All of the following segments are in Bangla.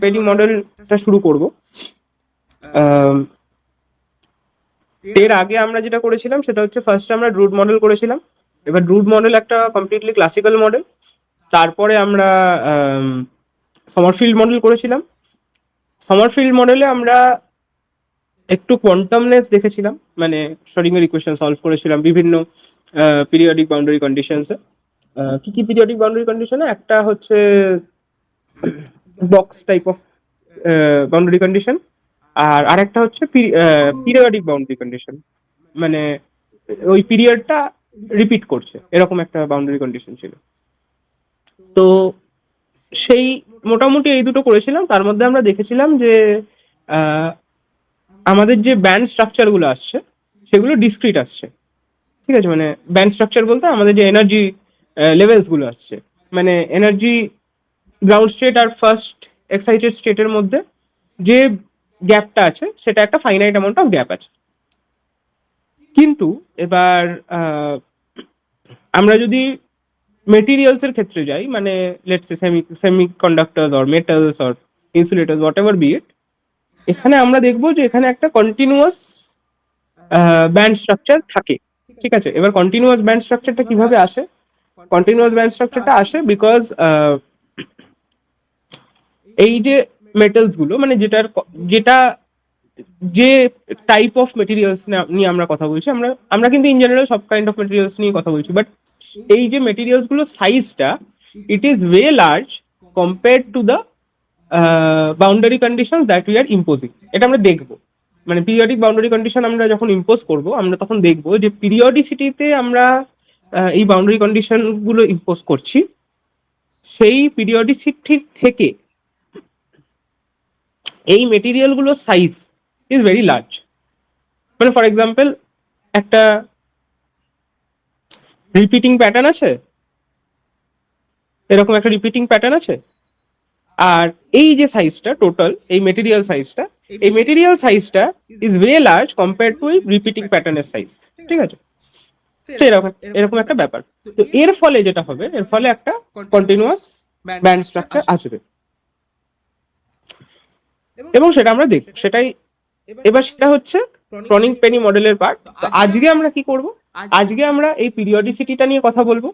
পেডি মডেলটা শুরু করব। এর আগে আমরা যেটা করেছিলাম সেটা হচ্ছে ফার্স্ট আমরা রুট মডেল করেছিলাম। এবার রুট মডেল একটা কমপ্লিটলি ক্লাসিক্যাল মডেল। তারপরে আমরা সমরফিল্ড মডেল করেছিলাম। সমরফিল্ড মডেলে আমরা একটু কোয়ান্টামনেস দেখেছিলাম, মানে শ্রোডিঙ্গার ইকুয়েশন সলভ করেছিলাম বিভিন্ন পিরিয়ডিক বাউন্ডারি কন্ডিশনসে। কি কি পিরিয়ডিক বাউন্ডারি কন্ডিশনে? একটা হচ্ছে box type of boundary condition, আর আরেকটা হচ্ছে পিরিয়ডিক বাউন্ডারি কন্ডিশন, মানে ওই পিরিয়ডটা রিপিট করছে এরকম একটা বাউন্ডারি কন্ডিশন ছিল। তো সেই মোটামুটি এই দুটো করেছিলাম। তার মধ্যে আমরা দেখেছিলাম যে আমাদের যে ব্যান্ড স্ট্রাকচার গুলো আসছে সেগুলো ডিসক্রিট আসছে। ঠিক আছে, মানে ব্যান্ড স্ট্রাকচার বলতে আমাদের যে এনার্জি লেভেলস গুলো আসছে, মানে এনার্জি গ্রাউন্ড স্টেট আর ফার্স্ট এক্সাইটেড স্টেটের মধ্যে যে গ্যাপটা আছে সেটা একটা ফাইনাইট অ্যামাউন্ট অফ গ্যাপ আছে। কিন্তু এবার আমরা যদি মেটেরিয়ালস এর ক্ষেত্রে যাই, মানে let's say semiconductors or metals or insulators whatever be it, এখানে আমরা দেখবো যে এখানে একটা কন্টিনিউয়াস ব্যান্ড স্ট্রাকচার থাকে। ঠিক আছে, এবার কন্টিনিউয়াস ব্যান্ড স্ট্রাকচারটা কিভাবে আসে? কন্টিনিউয়াস ব্যান্ড স্ট্রাকচারটা আসে বিকজ এই যে মেটালস গুলো, মানে যেটা যে টাইপ অফ মেটেরিয়ালস নিয়ে আমরা কথা বলছি, আমরা আমরা কিন্তু ইন জেনারেল সব কাইন্ড অফ মেটেরিয়ালস নিয়ে কথা বলছি, বাট এই যে মেটেরিয়ালস গুলো সাইজটা it is way large compare to the boundary condition that we are imposing. এটা আমরা দেখবো, মানে পিরিয়ডিক বাউন্ডারি কন্ডিশন আমরা যখন ইম্পোজ করব আমরা তখন দেখবো যে পিরিয়ডিসিটিতে আমরা এই বাউন্ডারি কন্ডিশন গুলো ইম্পোজ করছি, সেই পিরিয়ডিসিটি থেকে এই মেটেরিয়াল গুলোর সাইজ ইজ ভেরি লার্জ। মানে ফর এক্সাম্পল একটা রিপিটিং প্যাটার্ন আছে, এরকম একটা রিপিটিং প্যাটার্ন আছে, আর এই যে সাইজটা টোটাল এই মেটেরিয়াল সাইজটা is way large compare to repeating প্যাটার্নের সাইজ। ঠিক আছে, এরকম এরকম একটা ব্যাপার। তো এর ফলে যেটা হবে, এর ফলে একটা কন্টিনিউয়াস ব্যান্ড স্ট্রাকচার আসবে, এবং সেটা আমরা দেখব। সেটাই এবার সেটা হচ্ছে ক্রনিক পেনি মডেলের পার্ট। তো আজকে আমরা কি করব? আজকে আমরা এই পিরিয়ডিসিটিটা নিয়ে কথা বলবো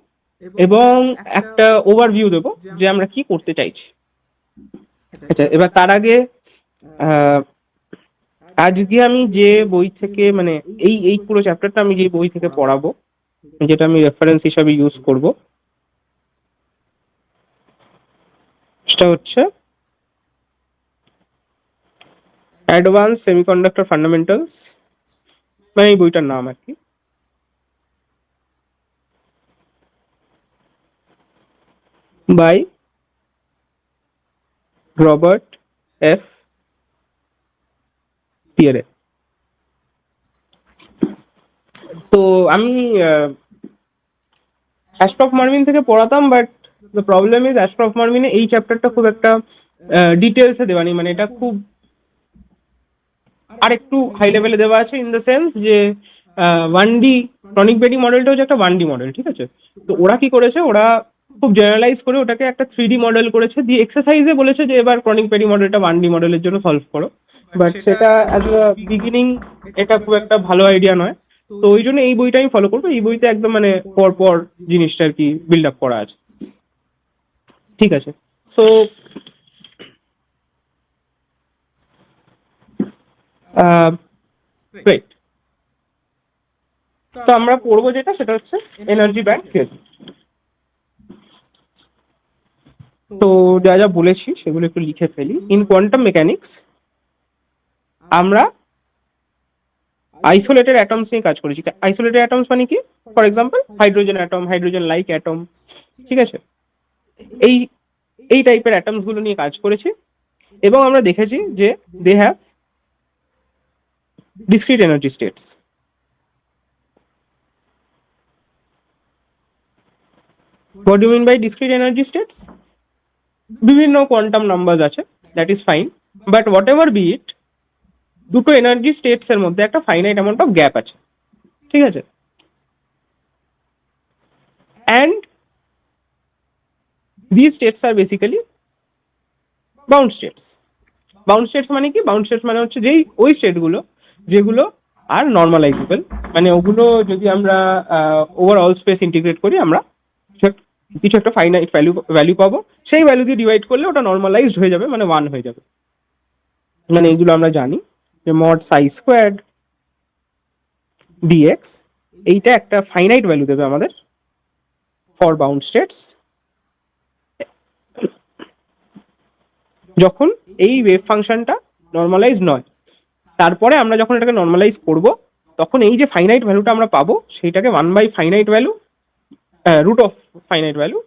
এবং একটা ওভারভিউ দেবো যে আমরা কি করতে চাইছি। আচ্ছা, এবার তার আগে আজকে আমি যে বই থেকে, মানে এই এই পুরো চ্যাপ্টারটা আমি যে বই থেকে পড়াবো, যেটা আমি রেফারেন্স হিসাবে ইউজ করব, সেটা হচ্ছে অ্যাডভান্স সেমিকন্ডাক্টর ফান্ডামেন্টালস, মানে এই বইটার নাম আর কি, বাই রবার্ট এফ পিয়ারে। তো আমি অ্যাস্ট্রফ মার্মিন থেকে পড়াতাম, বাট দ্য প্রবলেম ইজ অ্যাস্ট্রফ মার্মিনে এই চ্যাপ্টারটা খুব একটা ডিটেলসে দেওয়া নেই, মানে এটা খুব আর একটু হাই লেভেলে দেওয়া আছে ইন দ্য সেন্স যে 1D ক্রনিক পেডি মডেলটা হচ্ছে একটা 1D মডেল। ঠিক আছে, তো ওরা কি করেছে, ওরা খুব জেনারেলাইজ করে ওটাকে একটা 3D মডেল করেছে, দিয়ে এক্সারসাইজে বলেছে যে এবার ক্রনিক পেডি মডেলটা 1D মডেলের জন্য সলভ করো। বাট সেটা অ্যাজ আ বিগিনিং এটা খুব একটা ভালো আইডিয়া নয়। তো ওই জন্য এই বইটা আমি ফলো করবো। এই বইতে একদম মানে পর পর জিনিসটা আর কি বিল্ড আপ করা আছে। ঠিক আছে, সো গ্রেট। তো আমরা পড়বো যেটা, সেটা হচ্ছে এনার্জি ব্যান্ড থিওরি। তো যা যা বলেছি সেগুলো একটু লিখে ফেলি। ইন কোয়ান্টাম মেকানিক্স আমরা আইসোলেটেড অ্যাটমস নিয়ে কাজ করেছি। আইসোলেটেড অ্যাটমস মানে কি? For example hydrogen atom, hydrogen like atom. ঠিক আছে, এই এই টাইপের অ্যাটমস গুলো নিয়ে কাজ করেছি, এবং আমরা দেখেছি যে they have discrete energy states. What do mean by discrete energy states? বিভিন্ন কোয়ান্টাম নাম্বার আছে, that is fine, but whatever be it, দুটো এনার্জি স্টেটস এর মধ্যে একটা ফাইনাইট অ্যামাউন্ট অফ গ্যাপ আছে। ঠিক আছে, and these states are basically, bound states. Bound states মানে কি? বাউন্ড স্টেটস মানে হচ্ছে যেই ওই স্টেটগুলো যেগুলো আর নর্মালাইজেবল, মানে ওগুলো যদি আমরা ওভারঅল স্পেস ইন্টিগ্রেট করি আমরা কিছু একটা ফাইনাইট ভ্যালু পাবো, সেই ভ্যালু দিয়ে ডিভাইড করলে ওটা নর্মালাইজড হয়ে যাবে, মানে 1 হয়ে যাবে। মানে এগুলো আমরা জানি যে মড সাই স্কোয়ার্ড ডিএক্স, এইটা একটা ফাইনাইট ভ্যালু দেবে আমাদের ফর বাউন্ড স্টেটস, যখন এই ওয়েভ ফাংশনটা নর্মালাইজ নয়। তারপরে আমরা যখন এটাকে নর্মালাইজ করব, তখন এই যে ফাইনাইট ভ্যালুটা আমরা পাবো সেইটাকে 1 by finite value root of finite value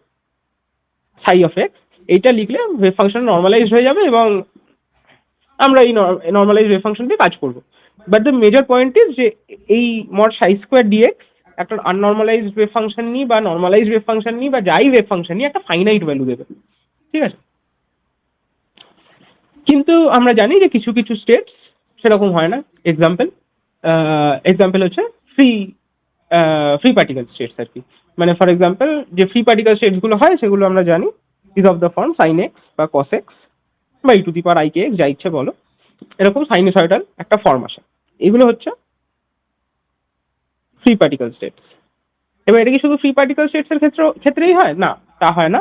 psi of x, এইটা লিখলে ওয়েভ ফাংশন নর্মালাইজ হয়ে যাবে এবং আমরা এই নর্মালাইজ ওয়েভ ফাংশন দিয়ে কাজ করব। But the major point is যে এই মড সাই স্কোয়ার ডিএক্স একটা আননর্মালাইজড ওয়েভ ফাংশন নিই বা নর্মালাইজড ওয়েভ ফাংশন নিই বা যাই ওয়েভ ফাংশন নিই, একটা ফাইনাইট ভ্যালু দেবে, ঠিক আছে। কিন্তু আমরা জানি যে কিছু কিছু স্টেটস সেরকম হয় না। এক্সাম্পল হচ্ছে ফ্রি ফ্রি পার্টিকেল স্টেটস আর কি। মানে ফর এক্সাম্পল যে ফ্রি পার্টিকেল স্টেটস গুলো হয় সেগুলো আমরা জানি is of the form sine x বা কস এক্স বা e to the power i k x, যা ইচ্ছে বলো, এরকম সাইনোসয়েডাল একটা ফর্ম আসে। এগুলো হচ্ছে ফ্রি পার্টিকেল স্টেটস। এবার এটা কি শুধু ফ্রি পার্টিকেল স্টেটস এর ক্ষেত্রেই হয়? না, তা হয় না।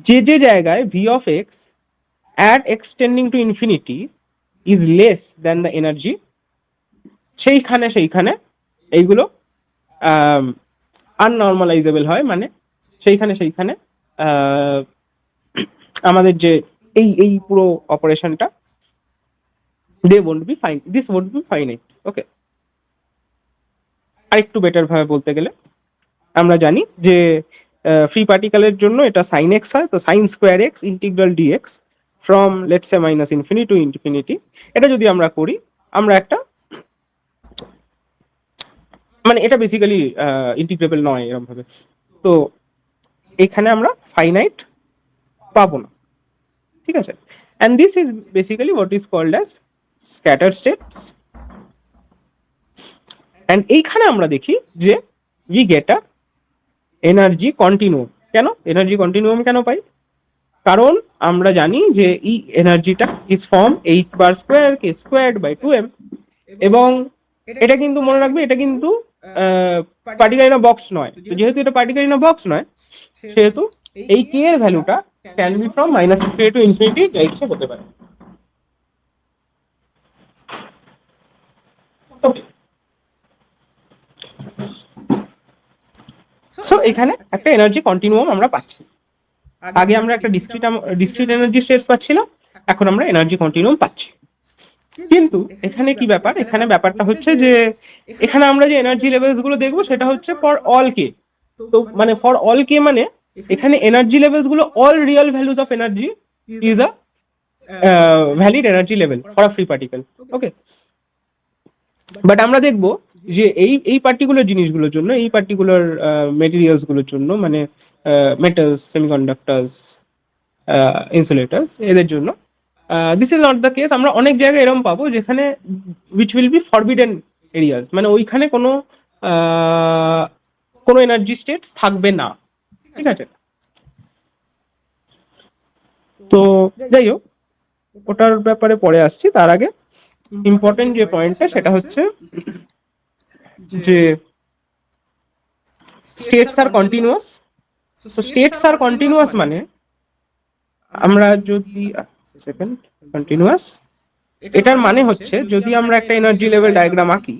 যে যে জায়গায় V of x at extending to infinity is less than the energy, সেইখানে এইগুলো আননর্মালাইজেবল হয়। মানে সেইখানে আমাদের যে এই পুরো অপারেশনটা দিস won't be finite। ওকে, আরেকটু বেটার ভাবে বলতে গেলে আমরা জানি যে ফ্রি পার্টিকেলের জন্য এটা সাইন এক্স হয়, তো sine square x integral dx from let's say minus infinity to infinity, এটা যদি আমরা করি আমরা একটা, মানে এটা বেসিক্যালি ইন্টিগ্রেবল নয় এরকম ভাবে, তো এখানে আমরা ফাইনাইট পাবো না, ঠিক আছে। And this is basically what is called as scatter states. And এইখানে আমরা দেখি যে we get a energy continuum. কেন এনার্জি কন্টিনিউয়াম কেন পাই? কারণ আমরা জানি যে এই এনার্জিটা is form h bar square k squared by 2m, এবং এটা কিন্তু মনে রাখবে এটা কিন্তু পার্টিকেল ইন আ বক্স নয়। তো যেহেতু এটা পার্টিকেল ইন আ বক্স নয়, সেহেতু এই কে এর ভ্যালুটা can be from minus infinity to infinity, যা ইচ্ছে হতে পারে। সো এখানে একটা এনার্জি কন্টিনিউয়াম আমরা পাচ্ছি। আগে আমরা একটা ডিসক্রিট এনার্জি স্টেটস পাচ্ছিলাম, এখন আমরা এনার্জি কন্টিনিউয়াম পাচ্ছি। কিন্তু এখানে কি ব্যাপার? এখানে ব্যাপারটা হচ্ছে যে এখানে আমরা যে এনার্জি লেভেলস গুলো দেখবো সেটা হচ্ছে ফর অল কে। তো মানে ফর অল কে মানে এখানে এনার্জি লেভেলস গুলো all real values of energy is a valid energy level for a free particle. Okay, but আমরা দেখবো যে এই পার্টিকুলার জিনিসগুলোর জন্য, এই পার্টিকুলার মেটেরিয়ালস গুলোর জন্য, মানে মেটালস, সেমিকন্ডাক্টরস, ইনসুলেটরস, এদের জন্য this is not the case. আমরা অনেক জায়গায় এরকম পাবো যেখানে which will be forbidden areas, মানে ওইখানে কোনো এনার্জি স্টেটস থাকবে না, ঠিক আছে। তো যাই হোক, ওটার ব্যাপারে পরে আসছি। তার আগে ইম্পর্টেন্ট যে পয়েন্টটা সেটা হচ্ছে যে states are continuous. So states are continuous মানে আমরা যদি সেকেন্ড কন্টিনিউয়াস, এটার মানে হচ্ছে যদি আমরা একটা এনার্জি লেভেল ডায়াগ্রাম আঁকি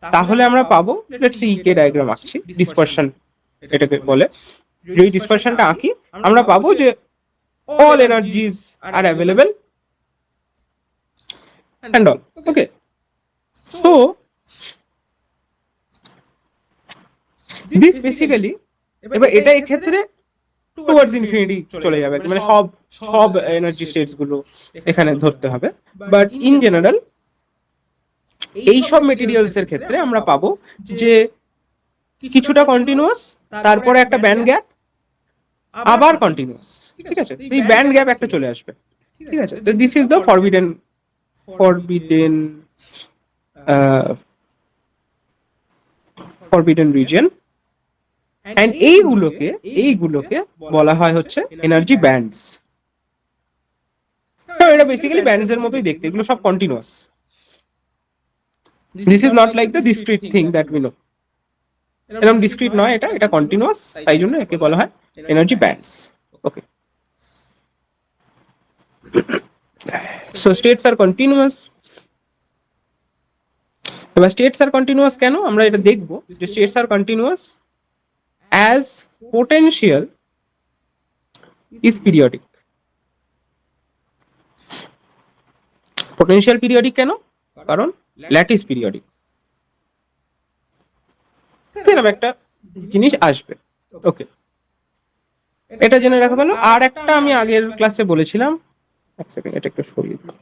তাহলে আমরা পাবো, লেটস সি কে ডায়াগ্রাম আঁকছি, ডিসপারশন এটাকে বলে। যদি ডিসপারশনটা আঁকি আমরা পাবো যে all energies are available and all. Okay, so this basically, এবার এটা এই ক্ষেত্রে টুয়ার্ডস ইনফিনিটি চলে যাবে, মানে সব এনার্জি স্টেটস গুলো এখানে ধরতে হবে। বাট ইন জেনারেল এই সব মেটেরিয়ালস এর ক্ষেত্রে আমরা পাবো যে কিছুটা কন্টিনিউয়াস, তারপরে একটা ব্যান্ড গ্যাপ, আবার কন্টিনিউয়াস, ঠিক আছে। এই ব্যান্ড গ্যাপ একটা চলে আসবে, ঠিক আছে। তো this is the forbidden region. And এইগুলোকে বলা হয় হচ্ছে এনার্জি ব্যান্ডস। তো এটা বেসিক্যালি ব্যান্ডস এর মতোই দেখতে, এগুলো সব continuous. This is not like the discrete thing that we know. এরকম ডিসক্রিট নয়, এটা এটা কন্টিনিউয়াস, তাই জন্য একে বলা হয় energy bands. Okay, so states are continuous. এবার স্টেটস আর কন্টিনিউয়াস কেন আমরা এটা দেখবো, যে states are continuous as potential is periodic. Potential periodic কেন? কারণ ল্যাটিস পিরিয়ডিক। এরকম একটা জিনিস আসবে। ওকে, এটা জেনে রাখা ভালো। আর একটা আমি আগের ক্লাসে বলেছিলাম, এক সেকেন্ড এটা একটু সরিয়ে দিই,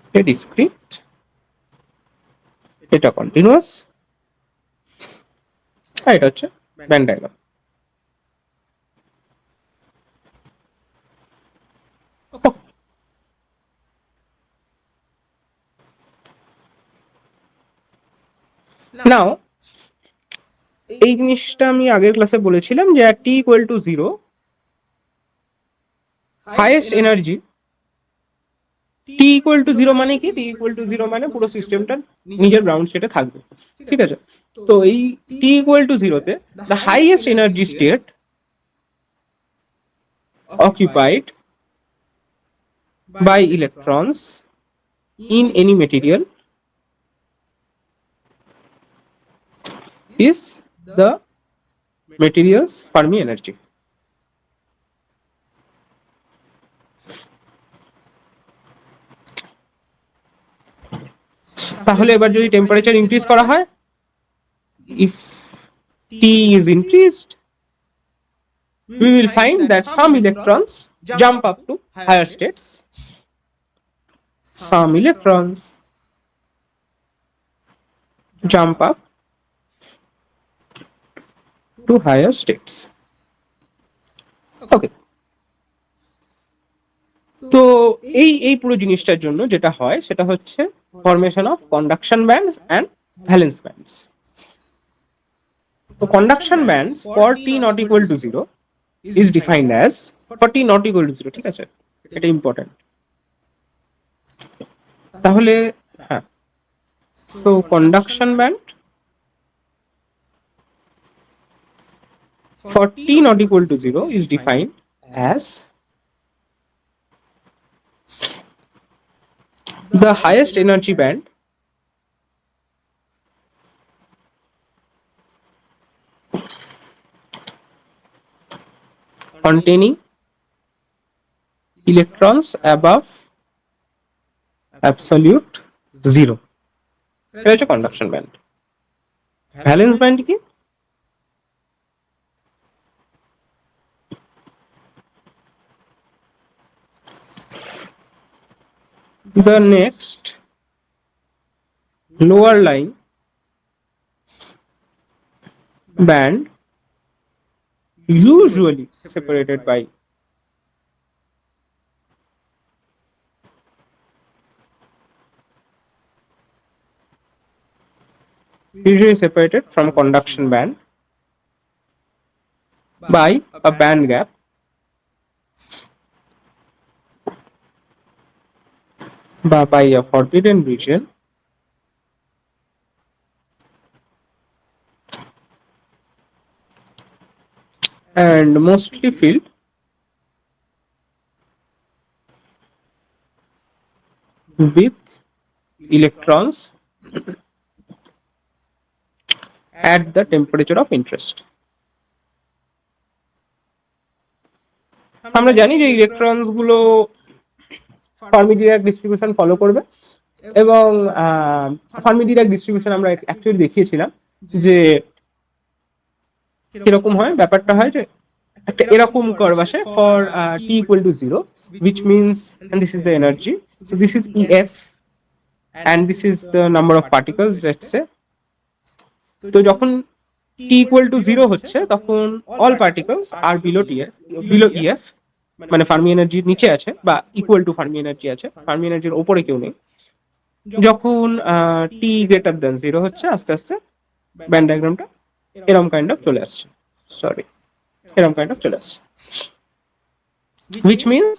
এটা ডিসক্রিট, এটা কন্টিনিউয়াস, আর এটা হচ্ছে ব্যান্ড ডায়াগ্রাম। নাও এই জিনিসটা আমি আগের ক্লাসে বলেছিলাম যে T equal to 0 highest energy. T equal to 0 মানে কি? টি ইকুয়াল টু 0 মানে পুরো সিস্টেমটা নিজের গ্রাউন্ড স্টেটে থাকবে, ঠিক আছে? তো এই টি ইকুয়াল টু 0 তে the highest energy state occupied by electrons in any material is the material's Fermi energy. তাহলে এবার যদি টেম্পারেচার ইনক্রিজ করা হয়, if T is increased, we will find that some electrons jump up to higher states. Some electrons jump up to higher states. Okay. তো এই পুরো জিনিসটার জন্য যেটা হয় সেটা হচ্ছে formation of conduction bands and valence bands. তো conduction bands for T not equal to 0 is defined as for t not equal to 0, ঠিক আছে? এটা ইম্পর্টেন্ট। তাহলে হ্যাঁ, so conduction band for t not equal to 0 is defined as the highest energy band containing electrons above absolute 0. এটা হচ্ছে কন্ডাকশন ব্যান্ড। ভ্যালেন্স ব্যান্ড কি? The next lower line band usually separated by from conduction band by a band gap by a forbidden region and mostly filled with electrons at the temperature of interest. আমরা জানি যে ইলেকট্রনস গুলো ফার্মি-ডিরাক ডিস্ট্রিবিউশন ফলো করবে, এবং ফার্মি-ডিরাক ডিস্ট্রিবিউশন আমরা অ্যাকচুয়ালি দেখিয়েছিলাম যে কিরকম হয়। ব্যাপারটা হয় যে একটা এরকম কার্ভ আসে for t equal to 0, which means, and this is the energy, so this is EF and this is the number of particles, let's say. তো যখন t equal to 0 হচ্ছে তখন all particles are below EF, মানে ফার্মি এনার্জির নিচে আছে বা ইকুয়াল টু ফার্মি এনার্জি আছে, ফার্মি এনার্জির ওপরে কেউ নেই। যখন t greater than 0 হচ্ছে, আস্তে আস্তে ব্যান্ড ডায়াগ্রামটা এরকম কাইন্ড অফ চলে আসছে, এরকম কাইন্ড অফ চলে আসছে। which means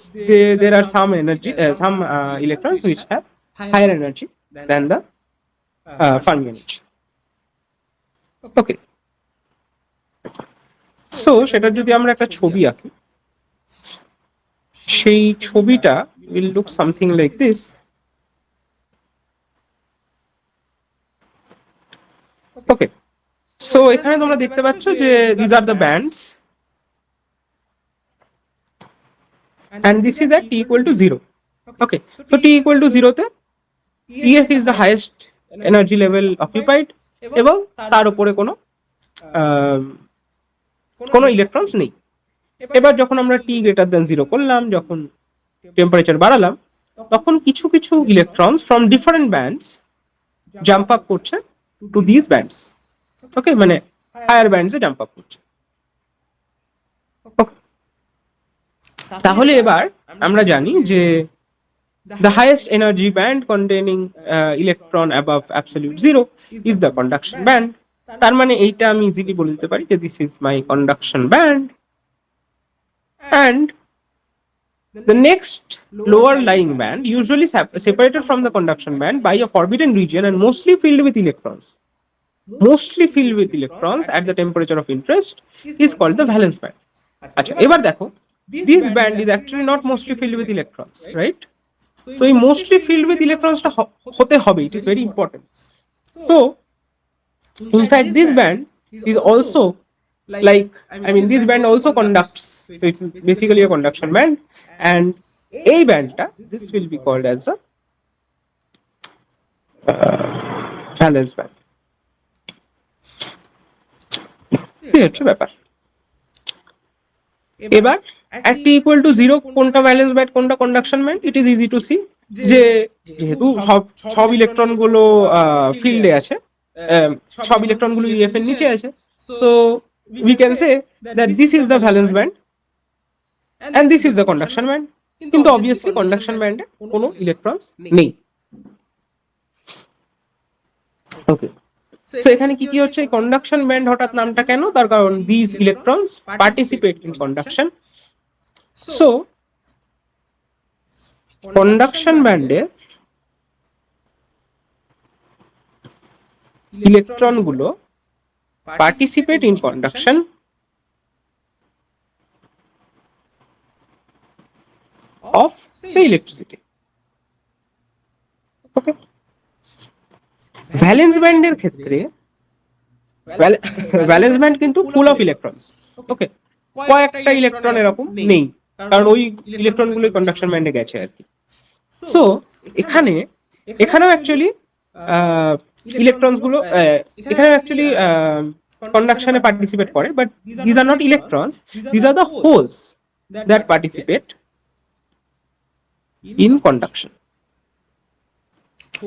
there are some energy, some electrons which have higher energy than the Fermi energy. Okay. So সেটা যদি আমরা একটা ছবি আঁকি, সেই ছবিটা will look something like this. Okay. So এখানে তোমরা দেখতে পাচ্ছ যে these are the bands and this is at t equal to 0. Okay. So t equal to 0 তে EF is the highest energy level occupied এবং তার উপরে কোনো ইলেকট্রনস নেই। এবার যখন আমরা t greater than 0 করলাম, যখন টেম্পারেচার বাড়ালাম, তখন কিছু কিছু electrons from different bands jump up করছে টু দিস ব্যান্ডস। ওকে, মানে হায়ার ব্যান্ডসে জাম্প আপ করছে। তাহলে এবার আমরা জানি যে the highest energy band containing electron above absolute zero is the conduction band. তার মানে এইটা আমি ইজিলি বলে দিতে পারি যে this is my conduction band, and the next lower lying band usually separated from the conduction band by a forbidden region and mostly filled with electrons. Mostly filled with electrons at the temperature of interest is called the valence band. আচ্ছা, এবার দেখো, this band is actually not mostly filled with electrons, right? So এই mostly filled with electrons টা হতে হবে, it is very important. So in fact this band is also like, I mean this band also conducts, so it's basically a conduction band, and এই ব্যান্ডটা this will be called as the valence band. এই হচ্ছে ব্যাপার। এবার at t equal to 0 কোনটা ভ্যালেন্স ব্যান্ড কোনটা conduction band, it is easy to see যে যেহেতু সব ইলেকট্রন গুলো ফিল্ডে আছে, সব ইলেকট্রন গুলো EF এর নিচে আছে, so we can say that this is the valence band and this is the conduction band. কিন্তু obviously conduction band এ কোনো ইলেকট্রনস নেই। ওকে, সো এখানে কি কি হচ্ছে, কন্ডাকশন ব্যান্ড হঠাৎ নামটা কেন, তার কারণ this electrons participate in conduction. So conduction ব্যান্ডে ইলেকট্রন গুলো participate in conduction of say electricity. Okay, valence ব্যান্ডের ক্ষেত্রে ভ্যালেন্স ব্যান্ড কিন্তু ফুল অফ ইলেকট্রনস। ওকে, কয়েকটা ইলেকট্রন এরকম নেই, কারণ ওই ইলেকট্রন গুলো কন্ডাকশন ব্যান্ডে গেছে আর কি। সো এখানেও অ্যাকচুয়ালি ইলেকট্রনস গুলো এখানেও অ্যাকচুয়ালি কন্ডাকশনে পার্টিসিপেট করে, but these are not electrons, these are the holes that participate in conduction.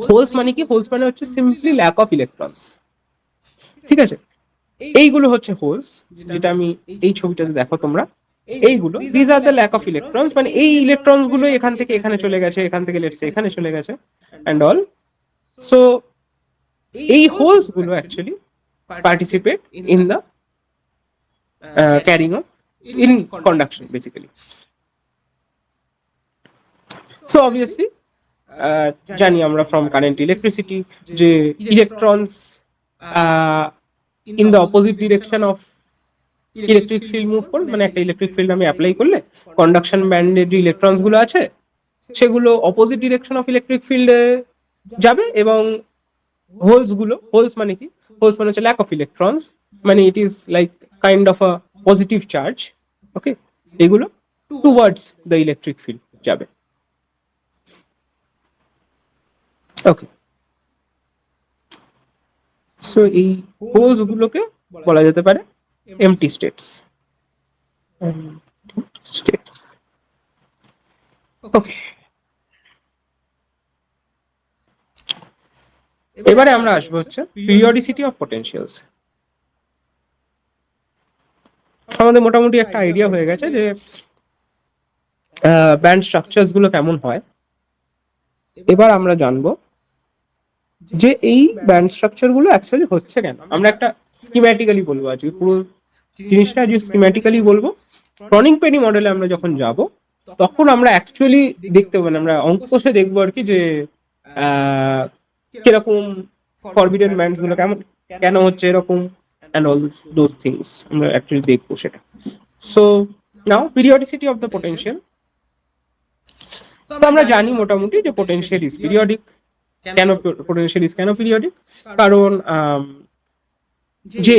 Holes মানে কি, হোলস মানে হচ্ছে সিম্পলি ল্যাক অফ ইলেকট্রনস। ঠিক আছে, এইগুলো হচ্ছে হোলস, যেটা আমি এই ছবিটাতে দেখো তোমরা, এইগুলো these are the lack of electrons, মানে এই ইলেকট্রনস গুলো এখান থেকে এখানে চলে গেছে, এখান থেকে লেটস সে এখানে চলে গেছে এন্ড অল। সো এই হোলস গুলো actually participate in the carrying of in conduction basically. So obviously জানি আমরা ফ্রম কারেন্ট ইলেকট্রিসিটি যে electrons in the opposite direction of electric field move করবে, মানে একটা ইলেকট্রিক ফিল্ড আমি অ্যাপ্লাই করলে কন্ডাকশন ব্যান্ডের যে ইলেকট্রনস গুলো আছে সেগুলো অপোজিট ডিরেকশন অফ ইলেকট্রিক ফিল্ডে যাবে, এবং হোলস মানে কি, হোলস মানে হচ্ছে ল্যাক অফ ইলেকট্রনস, মানে it is like kind of a positive charge. Okay, এগুলো টুয়ার্ডস দ্য ইলেকট্রিক ফিল্ড যাবে। ওকে, সো এই হোলস গুলোকে বলা যেতে পারে এমটি স্টেটস। ওকে, এবারে আমরা আসবো হচ্ছে পিরিয়ডিসিটি অফ পোটেনশিয়ালস। আমাদের মোটামুটি একটা আইডিয়া হয়ে গেছে যে ব্যান্ড স্ট্রাকচারস গুলো কেমন হয়। এবার আমরা জানবো যে এই ব্যান্ড স্ট্রাকচার গুলো অ্যাকচুয়ালি হচ্ছে কেন। আমরা একটা স্কিম্যাটিক্যালি বলবো, আজকে পুরো জিনিসটা আজকে স্কিম্যাটিক্যালি বলবো। ক্রনিক পেনি মডেলে আমরা যখন যাব তখন আমরা অ্যাকচুয়ালি দেখতে পাবো, আমরা অঙ্কোষে দেখবো আর কি যে আহ, কিরকম ফরবিডেন ম্যান্স গুলো কেমন, কেন হচ্ছে এরকম, অ্যান্ড অল দোজ থিংস আমরা অ্যাকচুয়ালি দেখবো সেটা। So now periodicity of the potential. তো আমরা জানি মোটামুটি যে পোটেনশিয়াল ইজ পিরিয়ডিক। কেন পোটেনশিয়াল ইজ কেন পিরিয়ডিক? কারণ যে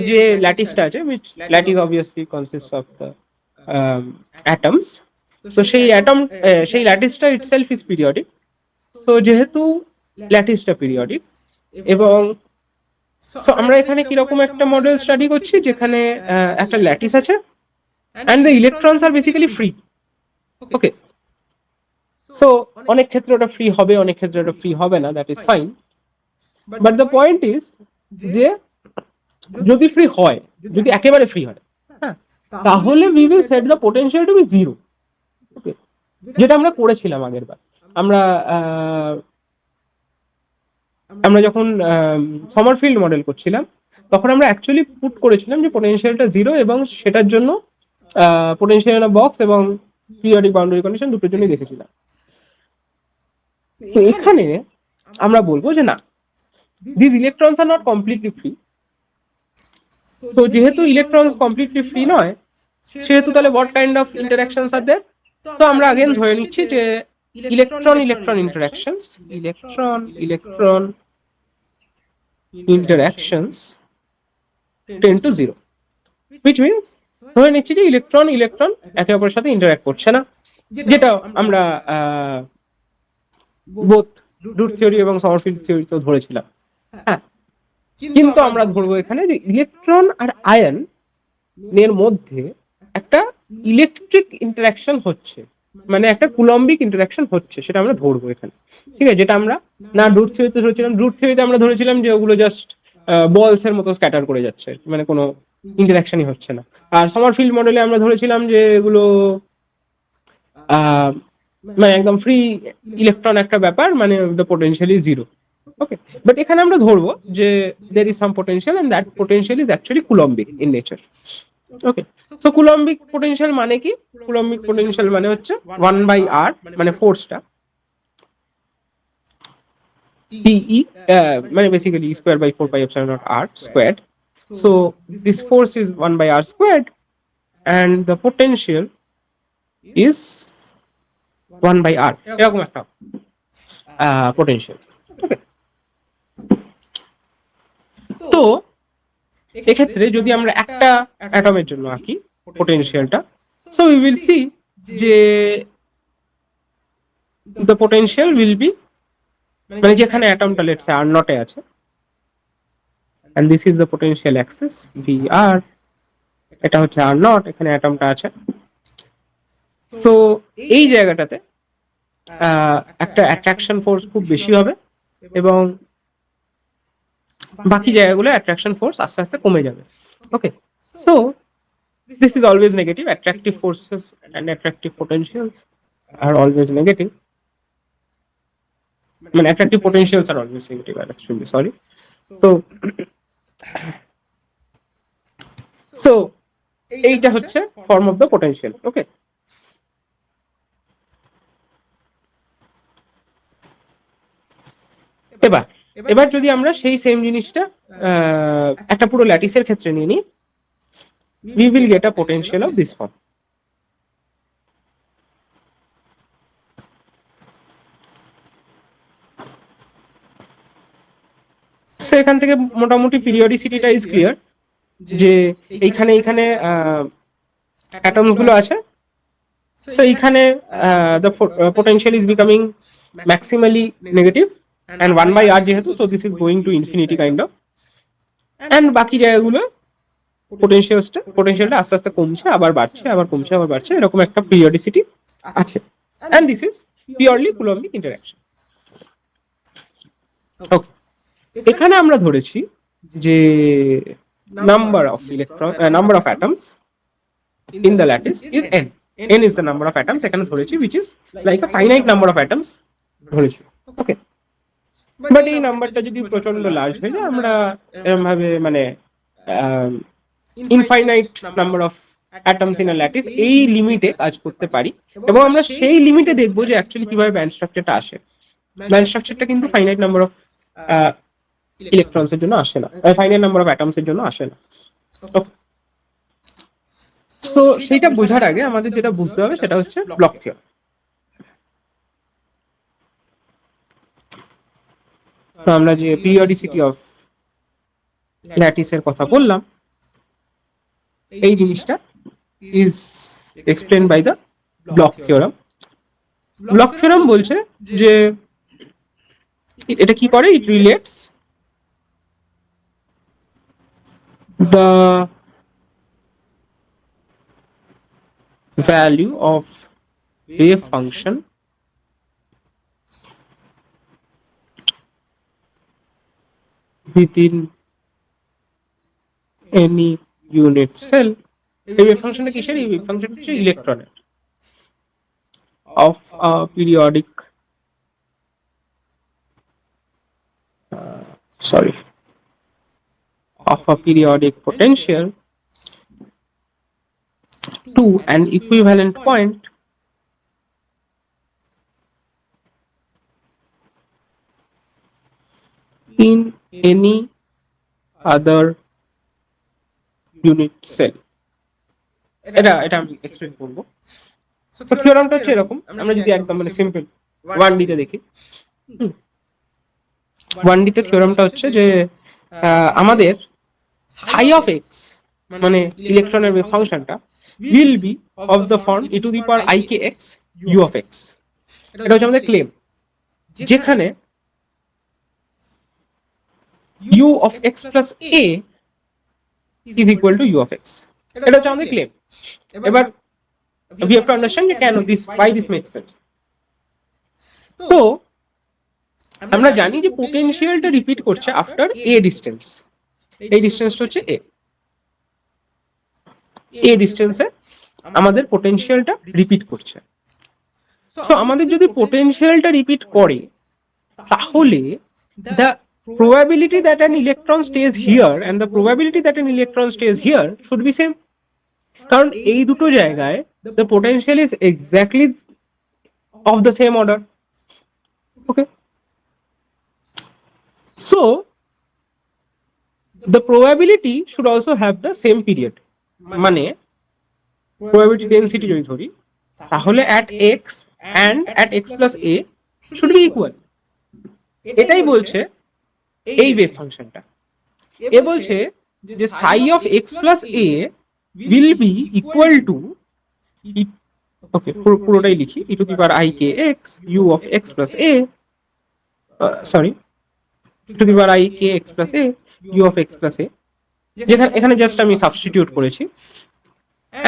যে ল্যাটিসটা আছে, which lattice obviously consists of the atoms, তো সেই অ্যাটম সেই ল্যাটিসটা ইটসেলফ ইজ পিরিয়ডিক। তো যেহেতু ল্যাটিসটা পিরিয়ডিক, এবং সো আমরা এখানে কিরকম একটা মডেল স্টাডি করছি যেখানে একটা ল্যাটিস আছে and the electrons are basically free. Okay, so অনেক ক্ষেত্রে ওটা ফ্রি হবে, অনেক ক্ষেত্রে ওটা ফ্রি হবে না, that is fine. But the point is যে যদি ফ্রি হয়, যদি একেবারে ফ্রি হয়, হ্যাঁ, তাহলে we will set the potential to be zero. Okay, যেটা আমরা করেছিলাম আগের বার। আমরা আমরা যখন সমারফিল্ড মডেল করছিলাম তখন আমরা অ্যাকচুয়ালি পুট করেছিলাম যে পোটেনশিয়ালটা জিরো, এবং সেটার জন্য পোটেনশিয়াল বক্স এবং পিরিয়ডিক বাউন্ডারি কন্ডিশন দুটোর জন্যই দেখেছিলাম। তো এখানে আমরা বলবো যে না, this electrons are not completely free. তো যেহেতু ইলেকট্রনস কমপ্লিটলি ফ্রি নয়, সেহেতু তাহলে what kind of interactions are there? তো আমরা আগেন ধরে নিচ্ছি যে electron electron interactions, electron electron interactions tend to zero, which means ধরে নিচ্ছি যে ইলেকট্রন ইলেকট্রন একে অপরের সাথে ইন্টারঅ্যাক্ট করছে না, যেটা আমরা বোথ রুট থিওরি এবং সমারফিল্ড থিওরিতেও ধরেছিলাম। হ্যাঁ, কিন্তু আমরা ধরবো এখানে যে ইলেকট্রন আর আয়ন এর মধ্যে একটা ইলেকট্রিক ইন্টারাকশন হচ্ছে, মানে একটা কুলম্বিক ইন্টারাকশন হচ্ছে, সেটা আমরা ধরবো এখানে। ঠিক আছে, যেটা আমরা না রুট থিওরিতে ধরেছিলাম। রুট থিওরিতে আমরা ধরেছিলাম যে ওগুলো জাস্ট বলস এর মতো স্ক্যাটার করে যাচ্ছে, মানে কোনো ইন্টারাকশনই হচ্ছে না। আর সমারফিল্ড মডেলে আমরা ধরেছিলাম যে এগুলো মানে একদম ফ্রি ইলেকট্রন একটা ব্যাপার, মানে the potential is zero. Okay, but এখানে আমরা ধরবো যে there is some potential and that potential is actually coulombic in nature. Okay, so coulombic potential মানে কি? কুলম্বিক পোটেনশিয়াল মানে হচ্ছে 1/r, মানে ফোর্সটা E, মানে basically E squared by 4πε0 r squared. So this force is 1/r squared and the potential is 1/r, এরকম একটা পোটেনশিয়াল। ওকে, তো এক্ষেত্রে যদি আমরা একটা অ্যাটমের জন্য আঁকি পোটেনশিয়ালটা, সো উই উইল সি যে দ্য পোটেনশিয়াল উইল বি, মানে যেখানে অ্যাটমটা লেটস সে আর নটে আছে, and this is the potential axis vr, এটা হচ্ছে আর নট, এখানে অ্যাটমটা আছে। সো এই জায়গাটাতে একটা অ্যাট্রাকশন ফোর্স খুব বেশি হবে, এবং বাকি জায়গাগুলো অ্যাট্রাকশন ফোর্স আস্তে আস্তে কমে যাবে। ওকে, so this is always negative. Attractive forces and attractive potentials are always negative. I mean, attractive potentials are always negative, actually, sorry. So এইটা হচ্ছে ফর্ম অফ দ্য পোটেনশিয়াল। ওকে, এবার যদি আমরা সেই সেম জিনিসটা একটা পুরো ল্যাটিসের ক্ষেত্রে নিয়ে নিই, we will get a potential of this form. So এখান থেকে মোটামুটি পিরিয়ডিসিটিটা ইজ ক্লিয়ার, যে এইখানে এইখানে অ্যাটমস গুলো আছে। সো এইখানে the potential is becoming maximally negative and 1/r যেহেতু, so this is going to infinity kind of, and বাকি জায়গাগুলো পোটেনশিয়ালটা আস্তে আস্তে কমছে, আবার বাড়ছে, আবার কমছে, আবার বাড়ছে, এরকম একটা পিরিয়ডিসিটি আছে, and this is purely coulombic interaction. ওকে, এখানে আমরা ধরেছি যে number of atoms in the lattice is n. n is the number of atoms এখানে ধরেছি, which is like a finite number of atoms ধরেছি। ওকে, বাট এই নাম্বারটা যদি প্রচন্ড লার্জ হয়ে যায়, আমরা এরকম ভাবে মানে infinite number of atoms in a lattice এই লিমিটে কাজ করতে পারি, এবং আমরা সেই লিমিটে দেখবো যে অ্যাকচুয়ালি কিভাবে ব্যান্ড স্ট্রাকচারটা আসে। ব্যান্ড স্ট্রাকচারটা কিন্তু ফাইনাইট নাম্বার অফ ইলেকট্রনস এর জন্য আসে না, ফাইনাইট নাম্বার অফ অ্যাটমস এর জন্য আসে না। সো সেইটা বোঝার আগে আমাদের যেটা বুঝতে হবে সেটা হচ্ছে ব্লক থিওরাম। তো আমরা যে পিরিয়ডিসিটি অফ ল্যাটিসের কথা বললাম, এই জিনিসটা is explain by the Bloch theorem. Bloch theorem বলছে যে এটা কি করে, it relates the value of wave function within any unit cell। এই wave functionটা কিসের? এই wave function হচ্ছে ইলেকট্রনের of a periodic of a periodic potential to an equivalent point in any other unit cell। এটা আমি এক্সপ্লেন করব। তো থিওরামটা হচ্ছে এরকম, আমরা যদি একদম মানে সিম্পল 1D তে দেখি, 1D তে থিওরামটা হচ্ছে যে আমাদের psi of x মানে ইলেকট্রনের ওয়েভ ফাংশনটা will be of the form e to the power I k x u of x। এটা হচ্ছে আমাদের ক্লেম, যেখানে u of x plus a is equal to u of x। এটা হচ্ছে আমাদের ক্লেম। এবার we have to understand যে কেন why this makes sense। তো আমরা জানি যে পোটেনশিয়ালটা রিপিট করছে আফটার a ডিস্টেন্স। এই ডিস্টেন্সটা হচ্ছে a ডিস্টেন্সে আমাদের পোটেনশিয়ালটা রিপিট করছে। সো আমাদের যদি পোটেনশিয়ালটা রিপিট করে, তাহলে the probability that an electron stays here and the probability that an electron stays here should be same। কারণ এই দুটো জায়গায় the potential is exactly of the same order। okay, so the probability should also have the same period। মানে probability density যদি ধরি, তাহলে at x and at x plus a should be equal। এটাই বলছে এই ওয়েভ ফাংশনটা। এ বলছে যে psi of x plus a will be equal to ওকে পুরোটাই লিখি e to the power I k x u of x plus a sorry e to the power I k x plus a u of x plus a, যেখানে এখানে জাস্ট আমি সাবস্টিটিউট করেছি,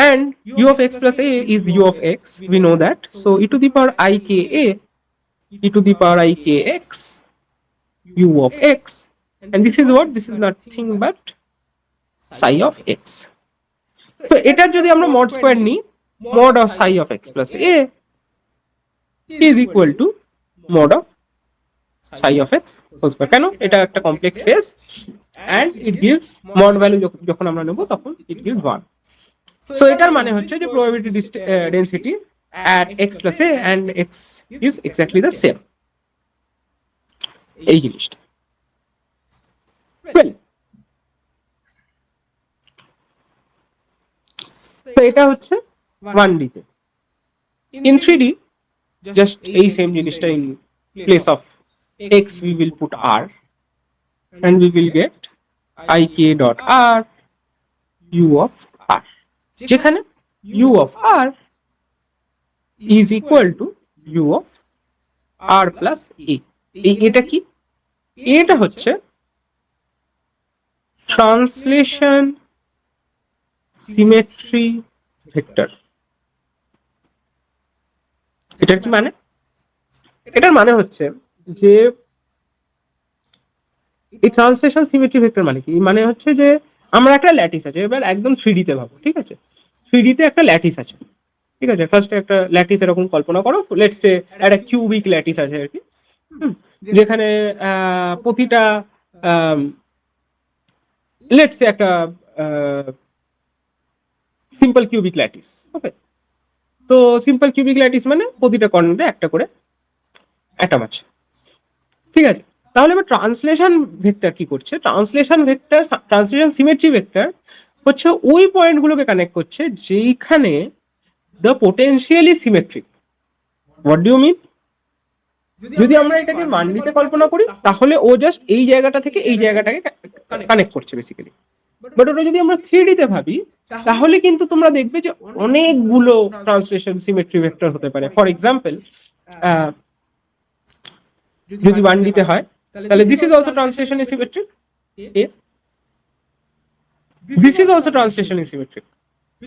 and u of x plus a is u of x, we know that, so e to the power I k a e to the power I k x u of x, and this is what, this is nothing but psi of x। so এটার যদি আমরা mod square নিই, mod of psi of x plus a is equal to mod of psi of x whole square। কেন? এটা একটা complex phase and it gives mod value যখন আমরা নেব তখন it gives 1। so এটার মানে হচ্ছে যে probability density at x plus a and x is exactly the same। এই জিনিসটা well, তো এটা হচ্ছে 1D তে। in 3D just এই সেম জিনিসটা in place of x we will put r and we will get ik dot r u of r, যেখানে u of r is equal to u of r plus a। এটা কি? এটা হচ্ছে ট্রান্সলেশন সিমেট্রি ভেক্টর। এটার কি মানে? এটার মানে হচ্ছে যে এই ট্রান্সলেশন সিমেট্রি ভেক্টর মানে কি? মানে হচ্ছে যে আমরা একটা ল্যাটিস আছে, এবার একদম 3D তে ভাবো, ঠিক আছে? 3D তে একটা ল্যাটিস আছে, ঠিক আছে? ফার্স্টে একটা ল্যাটিস এরকম কল্পনা করো, লেটস সে একটা কিউবিক ল্যাটিস আছে আর কি, যেখানে প্রতিটা লেটস সে একটা সিম্পল কিউবিক ল্যাটিস। ওকে, তো সিম্পল কিউবিক ল্যাটিস মানে প্রতিটা কর্নারে একটা করে অ্যাটম আছে, ঠিক আছে। তাহলে এবার ট্রান্সলেশন ভেক্টর কি করছে? ট্রান্সলেশন সিমেট্রি ভেক্টর হচ্ছে ওই পয়েন্টগুলোকে কানেক্ট করছে যেইখানে the potentially symmetric. What do you mean? যদি আমরা এটাকে 1D তে কল্পনা করি তাহলে ও জাস্ট এই জায়গাটা থেকে এই জায়গাটাকে কানেক্ট করছে বেসিক্যালি। বাট ওটা যদি আমরা 3D তে ভাবি তাহলে কিন্তু তোমরা দেখবে যে অনেকগুলো ট্রান্সলেশন সিমেট্রি ভেক্টর হতে পারে। ফর এক্সাম্পল, যদি 1D তে হয় তাহলে this is also translation symmetric, A this is also translation symmetric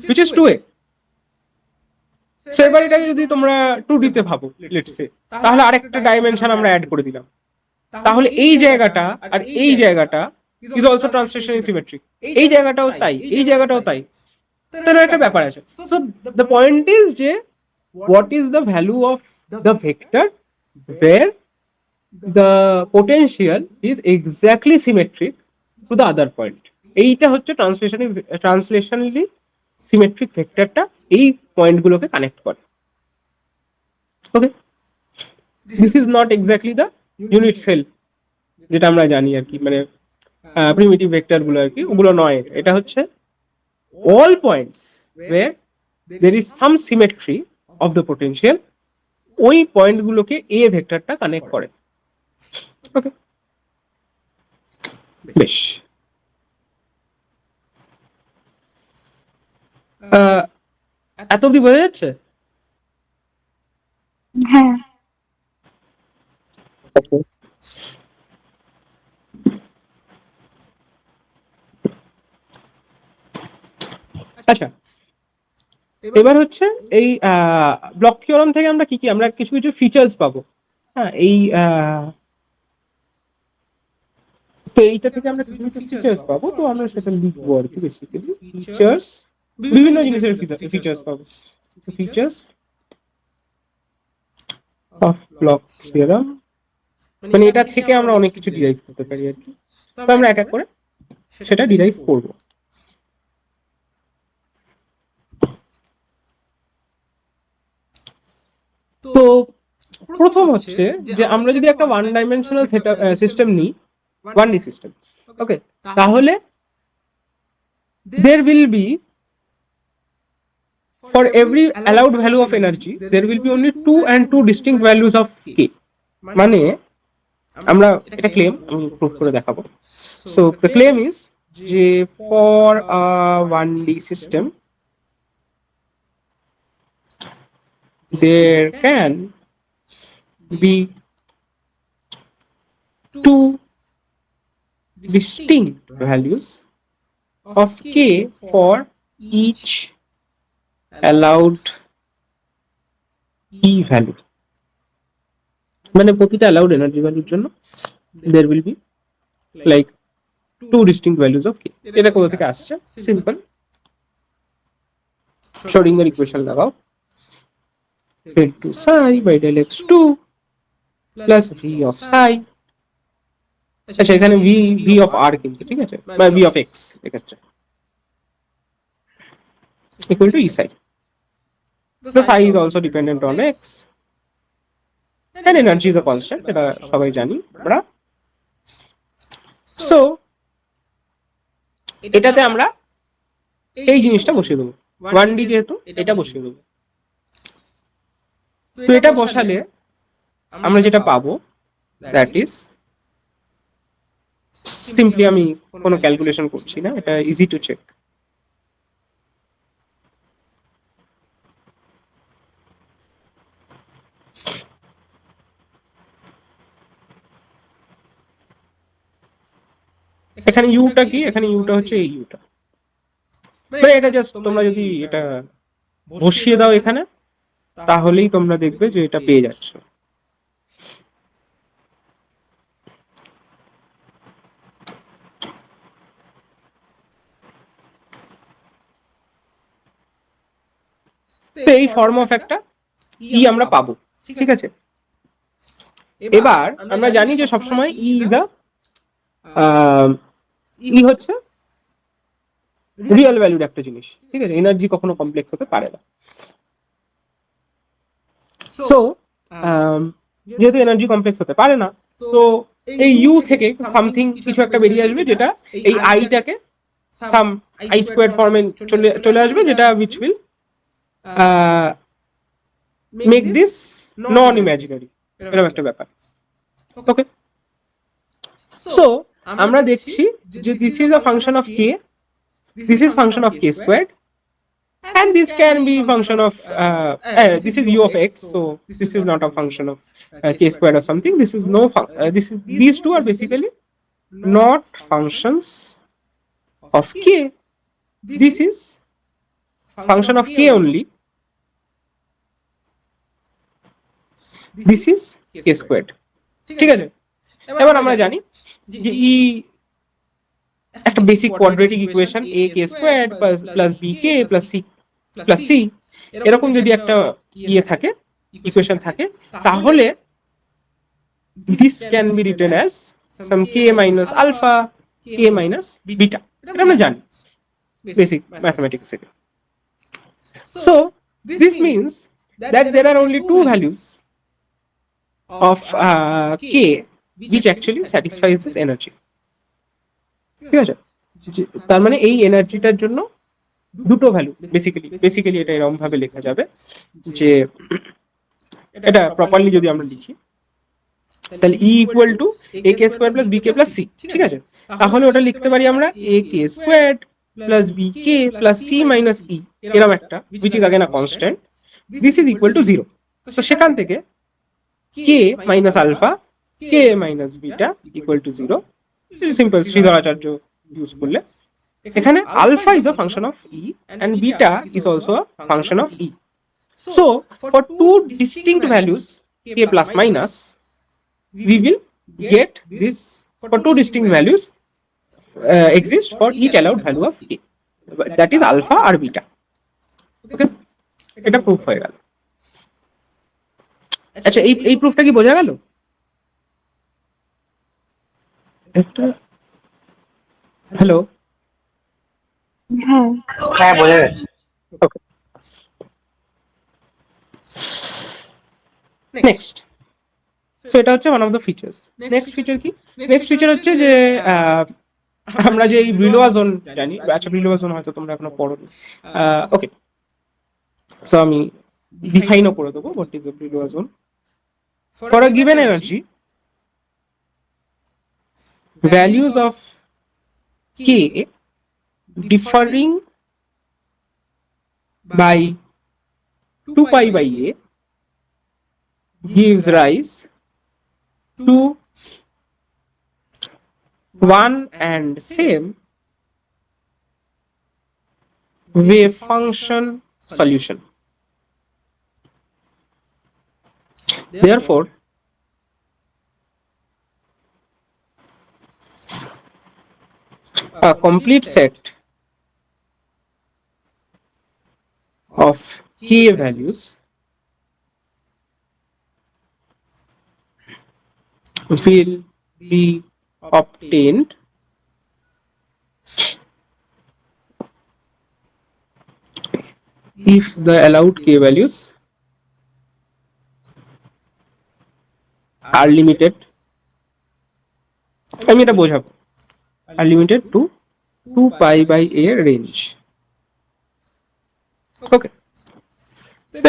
which is 2A. So এবার এটাকে যদি তোমরা 2D তে ভাবো লেটস সে, তাহলে আরেকটা ডাইমেনশন আমরা অ্যাড করে দিলাম, তাহলে এই জায়গাটা আর এই জায়গাটা ইজ অলসো ট্রান্সলেশন সিমেট্রিক, এই জায়গাটাও তাই, এই জায়গাটাও তাই। তাহলে একটা ব্যাপার আছে। সো দ্য পয়েন্ট ইজ যে what is the value of the vector where the potential is exactly symmetric to the other point. এইটা হচ্ছে ট্রান্সলেশনালি সিমেট্রিক ভেক্টরটা এই পয়েন্টগুলোকে কানেক্ট করে। Okay, this is not exactly the unit cell যেটা আমরা জানি আর কি, মানে প্রিমিটিভ ভেক্টর গুলো আর কি, ওগুলো নয়। এটা হচ্ছে all points where there is some symmetry of the potential, ওই পয়েন্ট গুলোকে এ ভেক্টরটা কানেক্ট করে। ওকে, বেশ। এত অব্দি বোঝা যাচ্ছে? হ্যাঁ। আচ্ছা, এবার হচ্ছে এই ব্লক থিওরাম থেকে আমরা কি কি, আমরা কিছু কিছু ফিচার্স পাবো। হ্যাঁ, এই তো এইটা থেকে আমরা কিছু কিছু ফিচার্স পাবো, তো আমরা সেটা লিখবো আর কি। বেসিক্যালি ফিচার্স, বিভিন্ন জিনিসের ফিচার্স পাবো। ফিচার্স অফ ব্লক থিওরাম, মানে এটা থেকে আমরা অনেক কিছু ডিরাইভ করতে পারি আর কি। তো আমরা এক এক করে সেটা ডিরাইভ করব। তো প্রথম হচ্ছে যে আমরা যদি একটা ওয়ান ডাইমেনশনাল সিস্টেম নিই, 1D সিস্টেম, ওকে, তাহলে there will be, for every allowed value of energy there will be only 2 and 2 distinct values of k. মানে আমরা এটা ক্লেম, আমি প্রুফ করে দেখাবো। সো দ্য ক্লেম ইজ যে for a 1D system there can be 2 distinct values of k for each allowed e value, মানে প্রতিটা allowed energy ভ্যালুর জন্য there will be like 2 distinct values of k. এটা কোথা থেকে আসছে? সিম্পল, শ্রোডিঙ্গার ইকুয়েশন লাগাও, del 2 psi by del x2 plus v of psi। আচ্ছা, এখানে v of r কিন্তু, ঠিক আছে, বা v of x এক্ষেত্রে equal to e psi. The psi is also dependent on x and energy is a constant, এটা সবাই জানি আমরা। সো এটাতে আমরা এই জিনিসটা বসিয়ে দেবো, 1D যেহেতু এটা বসিয়ে দেবো। তো এটা বসালে আমরা যেটা পাবো দ্যাট ইজ সিম্পলি, আমি কোনো ক্যালকুলেশন করছি না, এটা ইজি টু চেক। এখানে ইউটা কি? এখানে ইউটা হচ্ছে এই ইউটা, মানে এটা জাস্ট তোমরা যদি এটা বসিয়ে দাও এখানে তাহলেই তোমরা দেখবে যে এটা পেয়ে যাচ্ছ। তো এই ফর্ম অফ একটা ই আমরা পাবো, ঠিক আছে। এবার আমরা জানি যে সবসময় ই হচ্ছে রিয়েল ভ্যালুর একটা জিনিস, ঠিক আছে? এনার্জি কখনো কমপ্লেক্স হতে পারে না। সো যেহেতু এনার্জি কমপ্লেক্স হতে পারে না, তো এই ইউ থেকে সামথিং কিছু একটা বেরিয়ে আসবে, যেটা এই আইটাকে সাম আই স্কোয়ার ফর্মে চলে আসবে, যেটা which will make this non imaginary, এরকম একটা ব্যাপার। ওকে, সো আমরা দেখছি যে this is a function of K, this is function of K squared, and this can be function of this is u of x, so this is not a function of k squared or something. This is no this is, these two are basically not functions of k. This is function of k only, this is k squared, ঠিক আছে? এবার আমরা জানি যে ই একটা basic quadratic equation, a k squared plus b k plus c, এরকম যদি একটা ইয়ে থাকে, ইকুয়েশন থাকে, তাহলে this can be written as some k minus alpha, k minus beta, এটা আমরা জানি বেসিক ম্যাথমেটিক্স থেকে। So this means that there are only two values of k which actually satisfies this energy, ঠিক আছে? তার মানে এই এনার্জিটার জন্য দুটো ভ্যালু বেসিক্যালি এটা এরকম ভাবে লেখা যাবে যে, এটা প্রপারলি যদি আমরা লিখি তাহলে E equal to a k square plus b k plus c, ঠিক আছে? তাহলে ওটা লিখতে পারি আমরা a k square plus b k plus c minus E, এরকম একটা, which is again a constant, this is equal to 0। তো সেখান থেকে k minus alpha, k minus beta equal to 0, simple Sridharacharya use করলে। এখানে alpha is a function of E and beta is also a function of e. So for two distinct values k plus minus, we will get this for two distinct values exist for each allowed value of k, that is alpha or beta. Okay, এটা প্রুফ হয়ে গেল। আচ্ছা, এই প্রুফটা কি বোঝা গেল? একটা হ্যালো, হ্যাঁ বোঝা গেছে। ওকে, নেক্সট, সো এটা হচ্ছে one of the features. Next feature কি? নেক্সট ফিচার হচ্ছে যে আমরা যে এই ব্রিলোয়া জোন জানি, আচ্ছা ব্রিলোয়া জোন হয়তো তোমরা এখনো পড়োনি, ওকে, সো আমি ডিফাইনও করে দেবো what is the Brillouin zone. For a given energy, values of k differing by 2 pi by a gives rise to one and same wave function solution. Therefore, a complete set of k values will be obtained if the allowed k values are limited, আমি এটা বোঝাবো, are limited to 2 pi by a range. ওকে,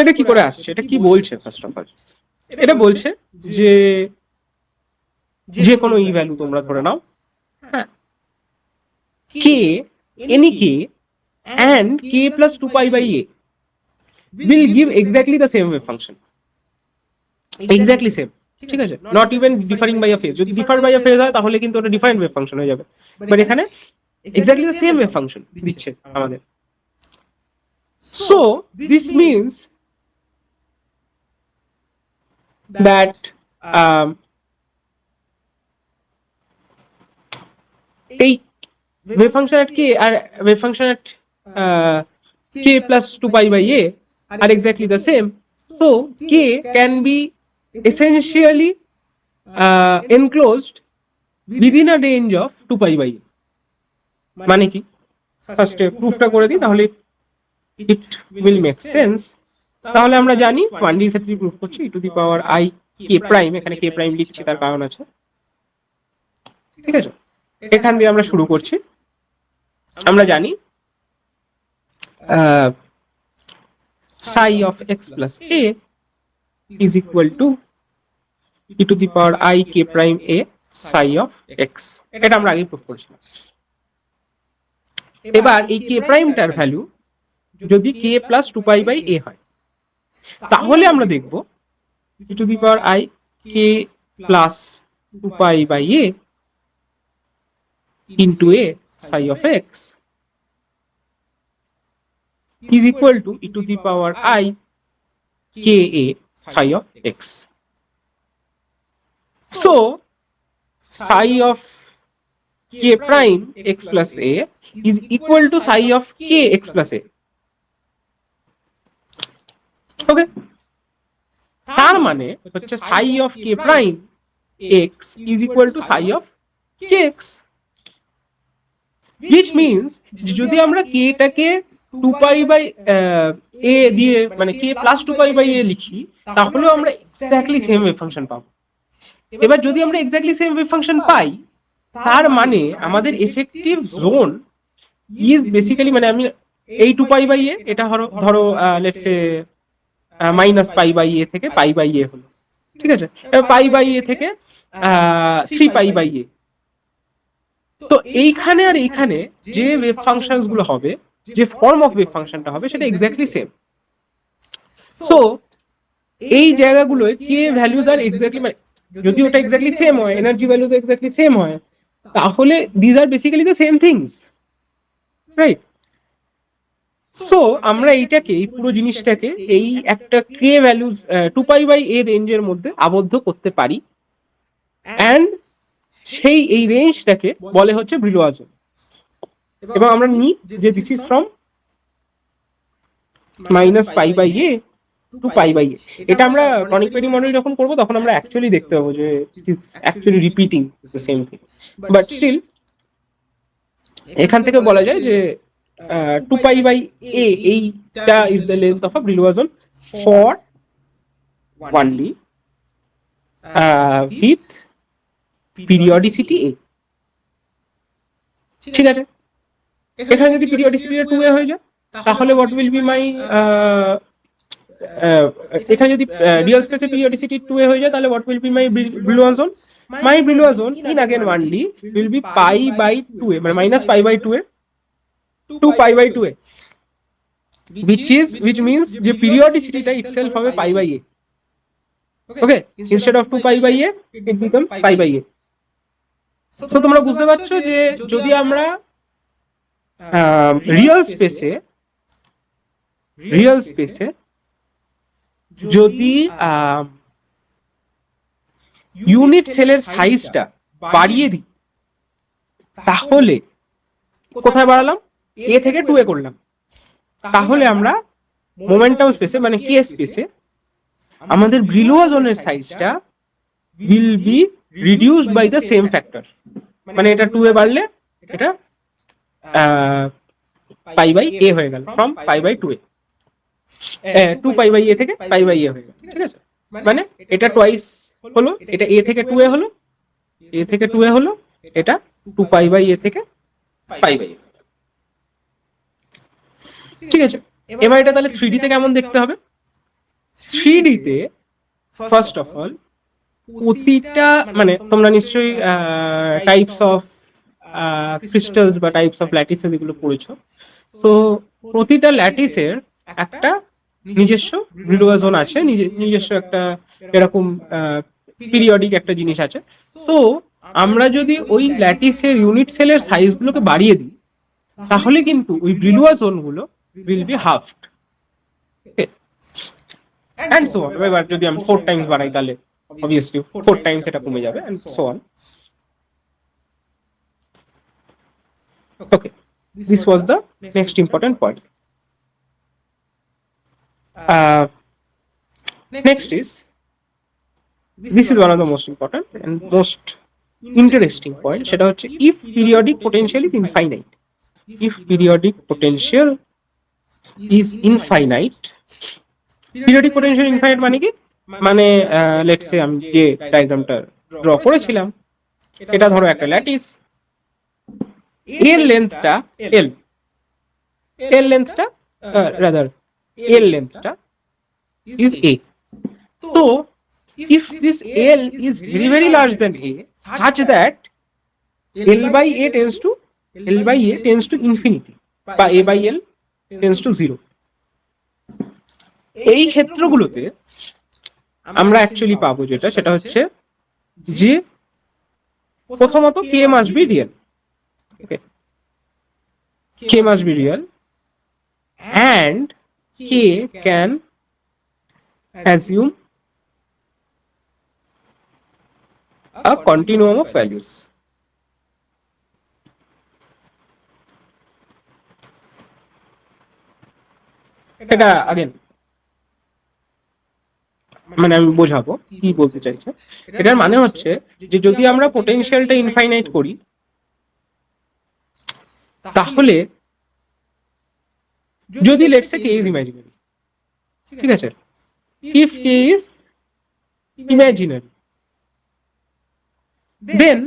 এটা কি করে আসছে, এটা কি বলছে? ফার্স্ট অফ অল এটা বলছে যে যে কোনো ই ভ্যালু তোমরা ধরে নাও, হ্যাঁ, k, any k and k plus 2 pi by a will give exactly the same wave function, exactly same, ঠিক আছে? Not even differing by a phase, যদি ডিফার বাই আ ফেজ হয় তাহলে কিন্তু ওটা ডিফারেন্ট ওয়েভ ফাংশন হয়ে যাবে, বাট এখানে exactly the same wave function দিচ্ছে আমাদের। সো দিস মিনস দ্যাট এই wave function at K R wave function at k plus 2 pi by a are exactly the same, so k can be essentially enclosed within a range of 2 pi by a. মানে কি? ফার্স্টে প্রুফটা করে দিই, তাহলে ইট উইল মেক সেন্স। তাহলে আমরা জানি 1D এর ক্ষেত্রে প্রুফ করছি e to the power i k prime, এখানে কে প্রাইম লিখছি তার কারণ আছে, ঠিক আছে। এখান দিয়ে আমরা শুরু করছি। আমরা জানি psi of x plus a is equal to e to the power I k prime a psi of x, এটা আমরা আগে প্রুফ করেছিলাম। এবার এই k প্রাইমটার ভ্যালু যদি k plus 2 pi by a হয়, তাহলে আমরা দেখব e to the power I k plus 2 pi by a into a psi of x is equal to e to the power I k a psi of x. So psi of k prime x plus a is equal to psi of k x plus a. Okay, তার মানে হচ্ছে psi of k prime x is equal to psi of kx, which means যদি আমরা k টাকে 2 পাই বাই a দিয়ে মানে k plus 2 pi by a লিখি, তাহলে আমরা এক্স্যাক্টলি সেম ওয়েভ ফাংশন পাবো। এবার যদি আমরা এক্স্যাক্টলি সেম ওয়েভ ফাংশন পাই, তার মানে আমাদের এফেক্টিভ জোন ইজ বেসিক্যালি, মানে আমি এই 2 পাই বাই এ, এটা ধরো let's say minus pi by a থেকে পাই বাই এ হলো, ঠিক আছে। এবার পাই বাই এ থেকে 3 পাই বাই এ। তো এইখানে আর এইখানে যে ওয়েভ ফাংশনস গুলো হবে, যে ফর্ম অফ ওয়েভ ফাংশনটা হবে, সেটা এক্স্যাক্টলি সেম। সো এই জায়গাগুলোয় কে ভ্যালুজ আর এক্স্যাক্টলি, মানে যদি ওটা এক্স্যাক্টলি সেম হয়, এনার্জি ভ্যালুজ এক্স্যাক্টলি সেম হয়, তাহলে this are basically the same things, right? So আমরা এইটাকে, এই পুরো জিনিসটাকে এই একটা কে ভ্যালুজ 2 পাই বাই এ রেঞ্জের মধ্যে আবদ্ধ করতে পারি, অ্যান্ড সেই এই রেঞ্জটাকে বলে হচ্ছে ব্রিলুয়া জোন। এবং আমরা নিই যে this is from minus pi by a to pi by a. এটা আমরা টনিক পেরি মডেল যখন করবো, তখন আমরা অ্যাকচুয়ালি দেখতে পাবো যে it is actually repeating the same thing, but still এখান থেকে বলা যায় যে 2 পাই বাই a এইটা is the length of a Brillouin zone for 1D with periodicity a, ঠিক আছে। এখানে যদি পিরিয়ডিসিটিটা 2a হয়ে যায়, তাহলে হোয়াট উইল বি মাই, এখানে যদি রিয়েল স্পেসের পিরিয়ডিসিটি 2a হয়ে যায়, তাহলে what will be my Brillouin zone? My Brillouin zone in again 1D will be pi by 2a, মানে minus pi by 2a to pi by 2a, which means যে পিরিয়ডিসিটিটা ইটসেলফ হবে pi by a. Okay, instead of 2 pi by a it becomes pi by a. So তোমরা বুঝতে পারছো যে যদি আমরা রিয়েল স্পেসে যদি ইউনিট সেলের সাইজটা বাড়িয়ে দিই, তাহলে কোথায় বাড়ালাম? a থেকে 2a করলাম, তাহলে আমরা মোমেন্টাম স্পেসে মানে কে স্পেসে আমাদের ব্রিলুয়া জোনের সাইজটা will be reduced by the same factor. মানে এটা 2a বাড়লে এটা পাই বাই a হয়ে গেল, from pi by 2a, 2 pi by a থেকে পাই বাই a হয়ে গেল, ঠিক আছে। মানে এটা টোয়াইস হলো, এটা a থেকে 2a হলো, a থেকে 2a হলো, এটা 2 পাই বাই a থেকে পাই বাই a, ঠিক আছে। এবার এটা তাহলে 3D তে কেমন দেখতে হবে? 3D তে ফার্স্ট অফ অল প্রতিটা, মানে তোমরা নিশ্চয়ই টাইপস অফ ক্রিস্টালস বা টাইপস অফ ল্যাটিসেস এগুলো পড়েছো। তো প্রতিটা ল্যাটিসের একটা নিজস্ব ব্রিলুয়া জোন আছে, নিজস্ব একটা এরকম পিরিয়ডিক একটা জিনিস আছে। সো আমরা যদি ওই ল্যাটিসের ইউনিট সেলের সাইজগুলোকে বাড়িয়ে দিই, তাহলে কিন্তু ওই ব্রিলুয়া জোনগুলো will be halved, okay, and so on. এবার যদি আমি 4 টাইমস বাড়াই, তাহলে obviously 4 টাইমস এটা কমে যাবে, and so on. Okay, this was the next important point. Next is, this is one of the most important and most interesting point, সেটা হচ্ছে if periodic potential is infinite. if periodic potential is infinite. Periodic potential infinite মানে কি, মানে লেটস সে আমি যে ডায়াগ্রামটা ড্র করেছিলাম, এটা ধরো একটা ল্যাটিস, এর লেন্থটা এল, এর লেন্থটা রাদার এল লেন্থটা is a. So if this L is very very large than a, such that L by a tends to infinity বা a by L tends to 0, এই ক্ষেত্রগুলোতে আমরা অ্যাকচুয়ালি পাবো যেটা, সেটা হচ্ছে যে প্রথমত k must be real, okay, k must be real and k can assume a continuum of values. এটা अगेन মানে আমি বোঝাবো কি বলতে চাইছে। এটার মানে হচ্ছে যে যদি আমরা পোটেনশিয়ালটা ইনফাইনাইট করি, তাহলে যদি let's say k is imaginary, ঠিক আছে, if k is imaginary, then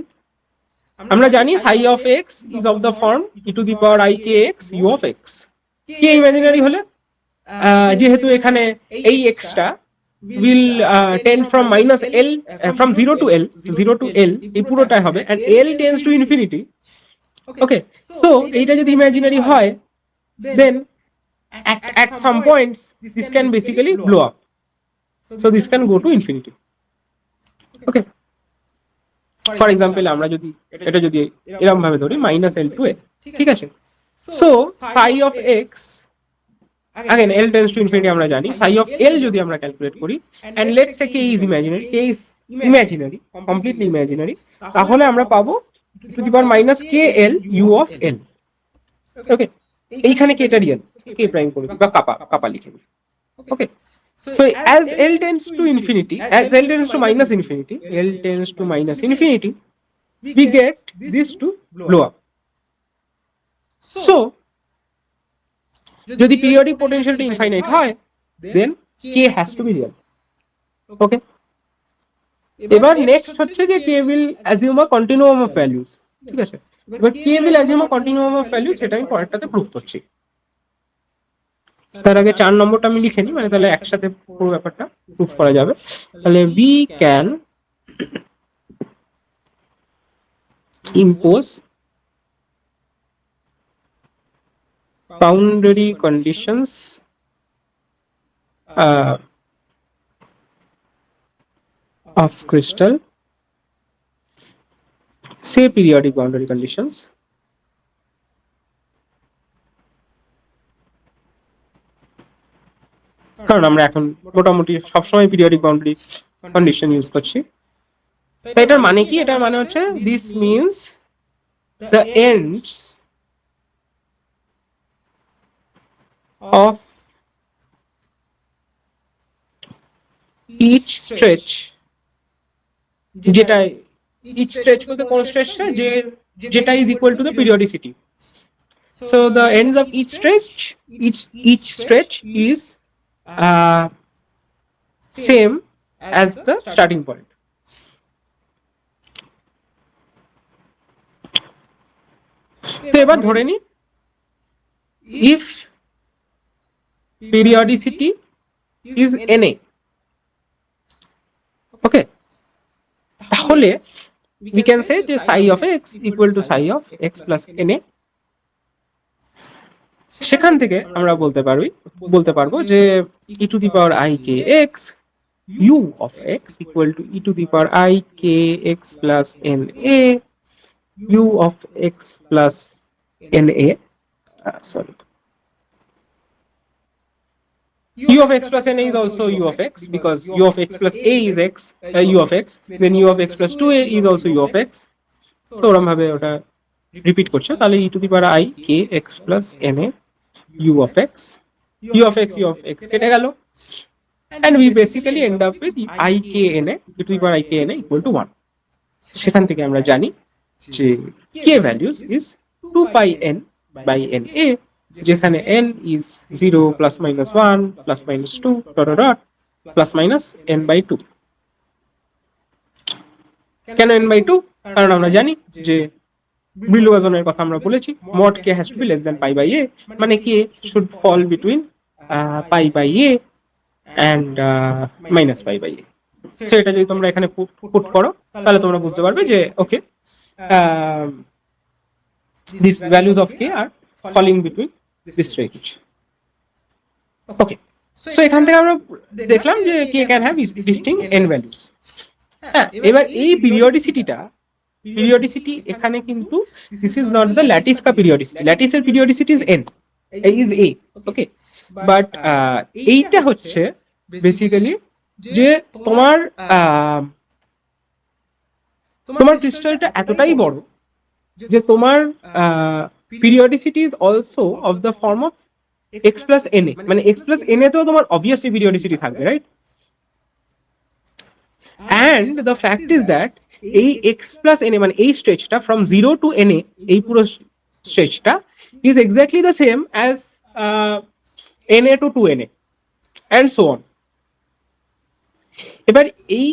আমরা জানি psi of x is of the form e to the power i k x u of x. k imaginary হলে যেহেতু এখানে এই x টা will tend from minus l from 0 to l, 0 to l এই পুরোটাই হবে, and l tends to infinity, okay. So এইটা যদি imaginary হয়, then at some points this can basically blow up, so this can go to infinity, okay. For example আমরা যদি এটা যদি এরকম ভাবে ধরি minus l to l, ঠিক আছে, so psi of x again l tends to infinity আমরা জানি, psi of l যদি আমরা ক্যালকুলেট করি and let's say k is imaginary, completely imaginary, তাহলে আমরা পাবো e to the power minus k l u of l, okay. এইখানে k টা রিয়েল, k প্রাইম করে বা কাপা লিখে দিই, okay. So as l tends to infinity, as l tends to minus infinity, l tends to minus infinity, we get this to blow up. So যদি periodic potential টা infinite হয়, then k has to be real, okay. এবার নেক্সট হচ্ছে যে k will assume a continuum of values, ঠিক আছে। এবার k will assume a continuum of values, সেটা আমি পরেরটাতে প্রুফ করছি। তার আগে 4 নম্বরটা আমি লিখে নিই, মানে তাহলে একসাথে পুরো ব্যাপারটা প্রুফ করা যাবে। তাহলে we can impose boundary conditions of crystal, say periodic boundary conditions, কারণ আমরা এখন মোটামুটি সবসময় পিরিয়ডিক বাউন্ডারি কন্ডিশন ইউজ করছি। তো এটার মানে কি? এটার মানে হচ্ছে this means the ends of each stretch, যেটা each stretch বলতে কোন স্ট্রেচটা, যেটা is equal to the periodicity. So the ends of each stretch is same as the starting point. তো এবার ধরে নি if periodicity is na, okay, তাহলে we can say যে psi of x equal to psi of x plus na. সেখান থেকে আমরা বলতে পারবো যে e to the power I k x u of x equal to e to the power I k x plus na u of x plus na, sorry, u of x plus na is also u of x, because u of x plus a is x, u of x, then u of x plus 2a is also u of x. তো ওরকম ভাবে ওটা রিপিট করছে, তাহলে e to the power I k x plus na u of x কেটে গেল, and we basically end up with I k na e to the power I k na equal to 1. সেখান থেকে আমরা জানি যে k values is 2 pi n by NA, যেখানে n is 0 plus minus 1 plus minus 2 dot dot dot plus minus n by 2. কেন n by 2? কারণ আমরা জানি যে Brillouin কথা আমরা বলেছি mod k has to be less than pi by a, মানে k should fall between pi by a and minus pi by a. So এটা যদি তোমরা এখানে পুট করো তাহলে তোমরা বুঝতে পারবে যে ওকে these values of k are falling between this range. Okay, so এখান থেকে আমরা দেখলাম যে k can have distinct n values. হ্যাঁ, এবার এই পিরিয়ডিসিটি এখানে কিন্তু this is not the lattice কা পিরিয়ডিসিটি, ল্যাটিসের periodicity is n, is a, okay, but এইটা হচ্ছে বেসিক্যালি যে তোমার ক্রিস্টালটা এতটাই বড় যে তোমার periodicity is also of the form of x plus na, মানে x প্লাস na তেও তোমার অবভিয়াসলি পিরিয়ডিসিটি থাকবে, right? and the fact is that এই x plus na মানে এই স্ট্রেচটা from 0 to na, এই পুরো স্ট্রেচটা is exactly the same as na to 2na and so on. এবার এই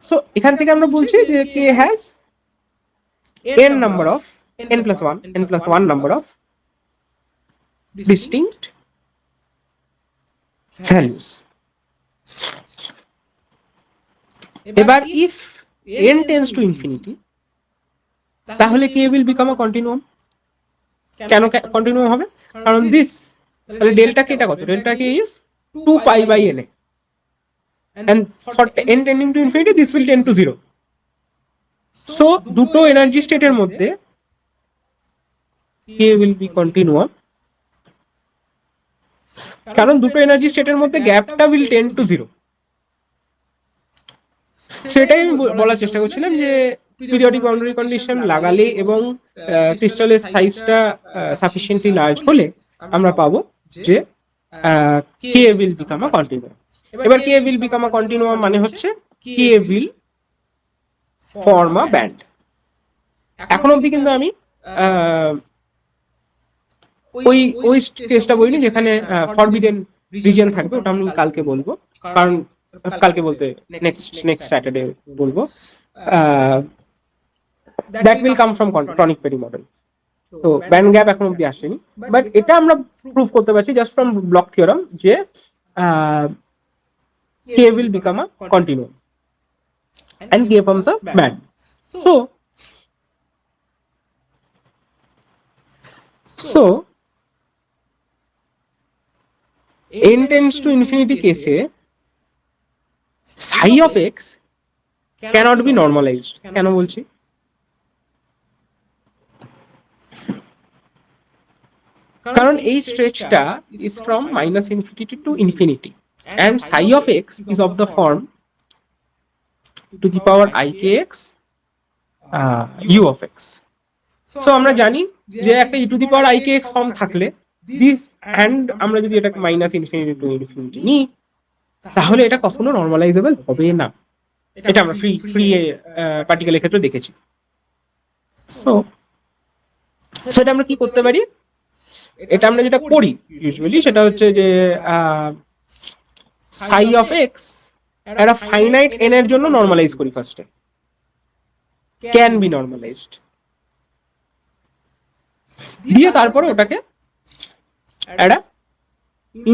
সো এখান থেকে আমরা বলছি যে k has n number of n plus 1 number of distinct values. এবার if n tends to infinity তাহলে k will become a continuum. কেন কন্টিনিউয়াম হবে? কারণ দিস, তাহলে ডেল্টা k টা কত? Delta k is 2 pi by na, and for n tending to infinity this will tend to 0. so দুটো এনার্জি স্টেটের মধ্যে k will be continuum, কারণ দুটো এনার্জি স্টেটের মধ্যে গ্যাপটা will tend to 0. সেটাই আমি বলার চেষ্টা করছিলাম যে পিরিয়ডিক বাউন্ডারি কন্ডিশন লাগালে এবং ক্রিস্টালের সাইজটা সাফিসিয়েন্টলি লার্জ হলে আমরা পাবো যে k will become a continuum. এবার k will become a continuum মানে হচ্ছে k will form a band. এখন অবধি কিন্তু আমি ওই কেসটা বলিনি যেখানে ফরবিডেন রিজিয়ন থাকবে, ওটা আমি কালকে বলবো, কারণ কালকে বলতে নেক্সট স্যাটারডে বলবো. That will come from Kronig Penney model. তো ব্যান্ড গ্যাপ এখন অব্দি আসেনি, বাট এটা আমরা প্রুভ করতে পারছি জাস্ট ফ্রম ব্লক থিওরাম যে k will become a continuum and k forms a band. So n tends to infinity case psi of x cannot be normalized. কেন বলছি? কারণ এই স্ট্রেচটা is from minus infinity to infinity and psi of x is of the form to the power ikx u of x. so আমরা জানি যে একটা e to the power ikx form থাকলে this, and আমরা যদি এটাকে minus infinity to infinity নিই তাহলে এটা কখনো নরমালাইজেবল হবে না. এটা আমরা ফ্রি পার্টিকেলের ক্ষেত্রে দেখেছি. সো সেটা আমরা কি করতে পারি? এটা আমরা যেটা করি ইউজুয়ালি সেটা হচ্ছে যে psi of x একটা ফাইনাইট n এর জন্য নরমালাইজ করি ফার্স্টে, ক্যান বি নরমালাইজড, দিয়ে তারপরে ওটাকে একটা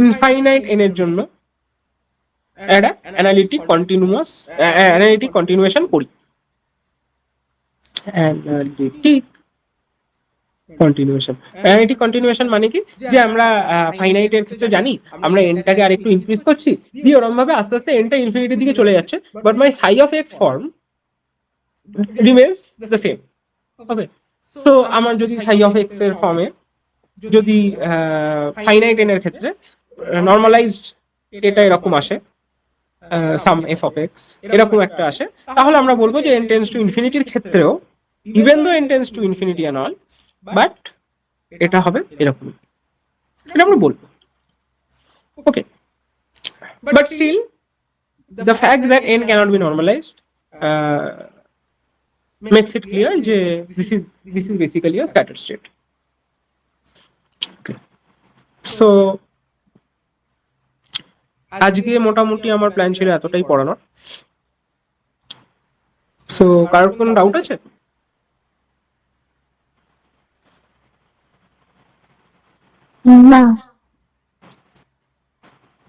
ইনফাইনাইট n এর জন্য একটা অ্যানালিটিক কন্টিনিউয়েশন করি. অ্যানালিটিক কন্টিনিউয়েশন মানে কি? যে আমরা ফাইনাইটের ক্ষেত্রে জানি আমরা এনটাকে আরেকটু ইনক্রিজ করছি, দিয়ে ওরকম ভাবে আস্তে আস্তে এনটা ইনফিনিটির দিকে চলে যাচ্ছে, but my Sai of x form remains the same. Okay, so আমার যদি সাই অফ এক্স এর ফর্মে যদি ফাইনাইট এন এর ক্ষেত্রে নরমালাইজড এটা এরকম আসে, সাম এফ অফ এক্স এরকম একটা আসে, তাহলে আমরা বলবো যে n টেন্ডস টু ইনফিনিটির ক্ষেত্রেও even though n tends to infinity and all, but এটা হবে এরকম, এটা আমরা বলবো. Okay, but still the fact that n cannot be normalized makes it clear যে this is basically a scattered state. So আজকে মোটামুটি আমার প্ল্যান ছিল এতটাই পড়ানোর। সো কারোর কোনো ডাউট আছে? না।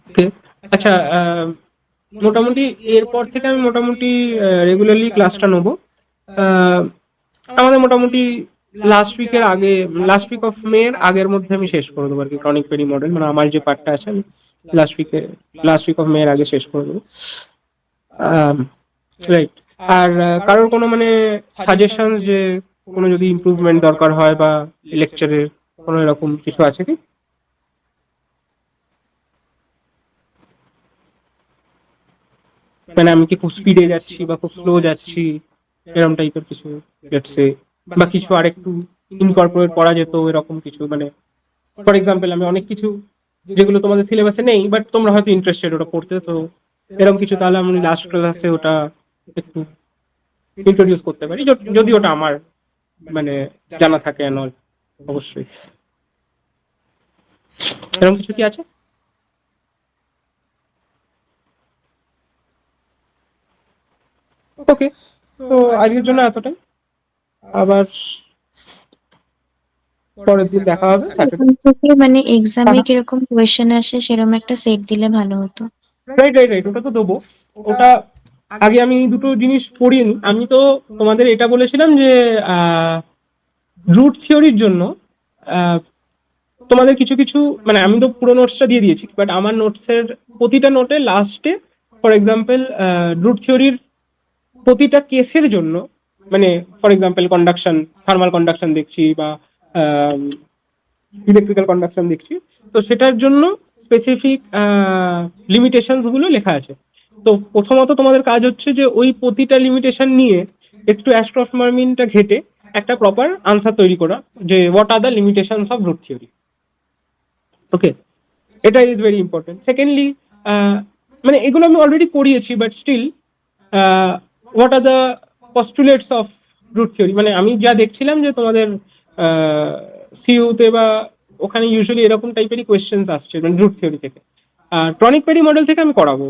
ওকে। আচ্ছা, মোটামুটি এরপর থেকে আমি মোটামুটি রেগুলারলি ক্লাসটা নেবো। আহ, আমাদের মোটামুটি লাস্ট উইক অফ মে এর আগের মধ্যে আমি শেষ করে দেবো আর কি ক্রনিক পেরি মডেল, মানে আমার যে পার্টটা আছে আমি লাস্ট উইক অফ মে এর আগে শেষ করে দেবো। রাইট। আর কারোর কোনো মানে সাজেশন যে কোনো যদি ইমপ্রুভমেন্ট দরকার হয় বা লেকচারের কোনো এরকম কিছু আছে কি? মানে আমি কি খুব স্পিডে যাচ্ছি বা খুব স্লো যাচ্ছি, এরকম টাইপের কিছু, লেটস সে, বা কিছু আরেকটু ইনকর্পোরেট করা যেত এরকম কিছু, মানে ফর এক্সাম্পল আমি অনেক কিছু যেগুলো তোমাদের সিলেবাসে নেই বাট তোমরা হয়তো ইন্টারেস্টেড ওটা পড়তে, তো এরকম কিছু তাহলে আমি লাস্ট ক্লাসে ওটা একটু ইন্ট্রোডিউস করতে পারি, যদি ওটা আমার মানে জানা থাকে and all, অবশ্যই। এরকম কিছু কি আছে? ওকে। তো আজকের জন্য এতটাই। আবার পরের দিন দেখা হবে স্যাটারডে। এখান থেকে মানে এক্সামে কিরকম কোয়েশ্চেন আসে সেরকম একটা সেট দিলে ভালো হতো। রাইট রাইট রাইট, ওটা তো দেবো। ওটা আগে আমি দুটো জিনিস পড়িয়ে নিই। আমি তো তোমাদের এটা বলেছিলাম যে রুট থিওরির জন্য আহ, তোমাদের কিছু কিছু, মানে আমি তো পুরো নোটসটা দিয়ে দিয়েছি, বাট আমার নোটসের প্রতিটা নোটে লাস্টে ফর এক্সাম্পল রুট থিওরির প্রতিটা কেসের জন্য, মানে for example conduction, thermal conduction দেখছি বা ইলেকট্রিক্যাল কন্ডাকশন দেখছি, তো সেটার জন্য স্পেসিফিক লিমিটেশনস গুলো লেখা আছে। তো প্রথমত তোমাদের কাজ হচ্ছে যে ওই প্রতিটা লিমিটেশন নিয়ে একটু অ্যাস্ট্রোফর্মারমিনটা ঘেটে একটা প্রপার আনসার তৈরি করা, যে what are the limitations of Drude theory. Okay, এটা ইজ ভেরি ইম্পর্টেন্ট। সেকেন্ডলি, মানে এগুলো আমি অলরেডি করিয়েছি, but still what are the postulates of Drude theory, মানে আমি যা দেখছিলাম যে তোমাদের সিইউতে বা ওখানে ইউজুয়ালি এরকম টাইপেরই কোয়েশ্চেন্স আসছে মানে রুট থিওরি থেকে। আর টনিক পেরি মডেল থেকে আমি করাবো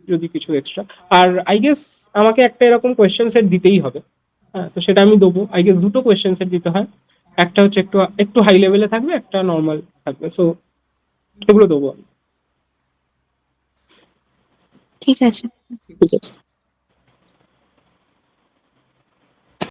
যদি কিছু এক্সট্রা। আর আই গেস আমাকে একটা এরকম কোয়েশ্চেন সেট দিতেই হবে। হ্যাঁ, তো সেটা আমি দেবো। আই গেস দুটো কোয়েশ্চেন সেট দিতে হয়, একটা হচ্ছে একটু একটু হাই লেভেলে থাকবে, একটা নর্মাল থাকবে। সো এগুলো দেবো আমি। ঠিক আছে। ঠিক আছে।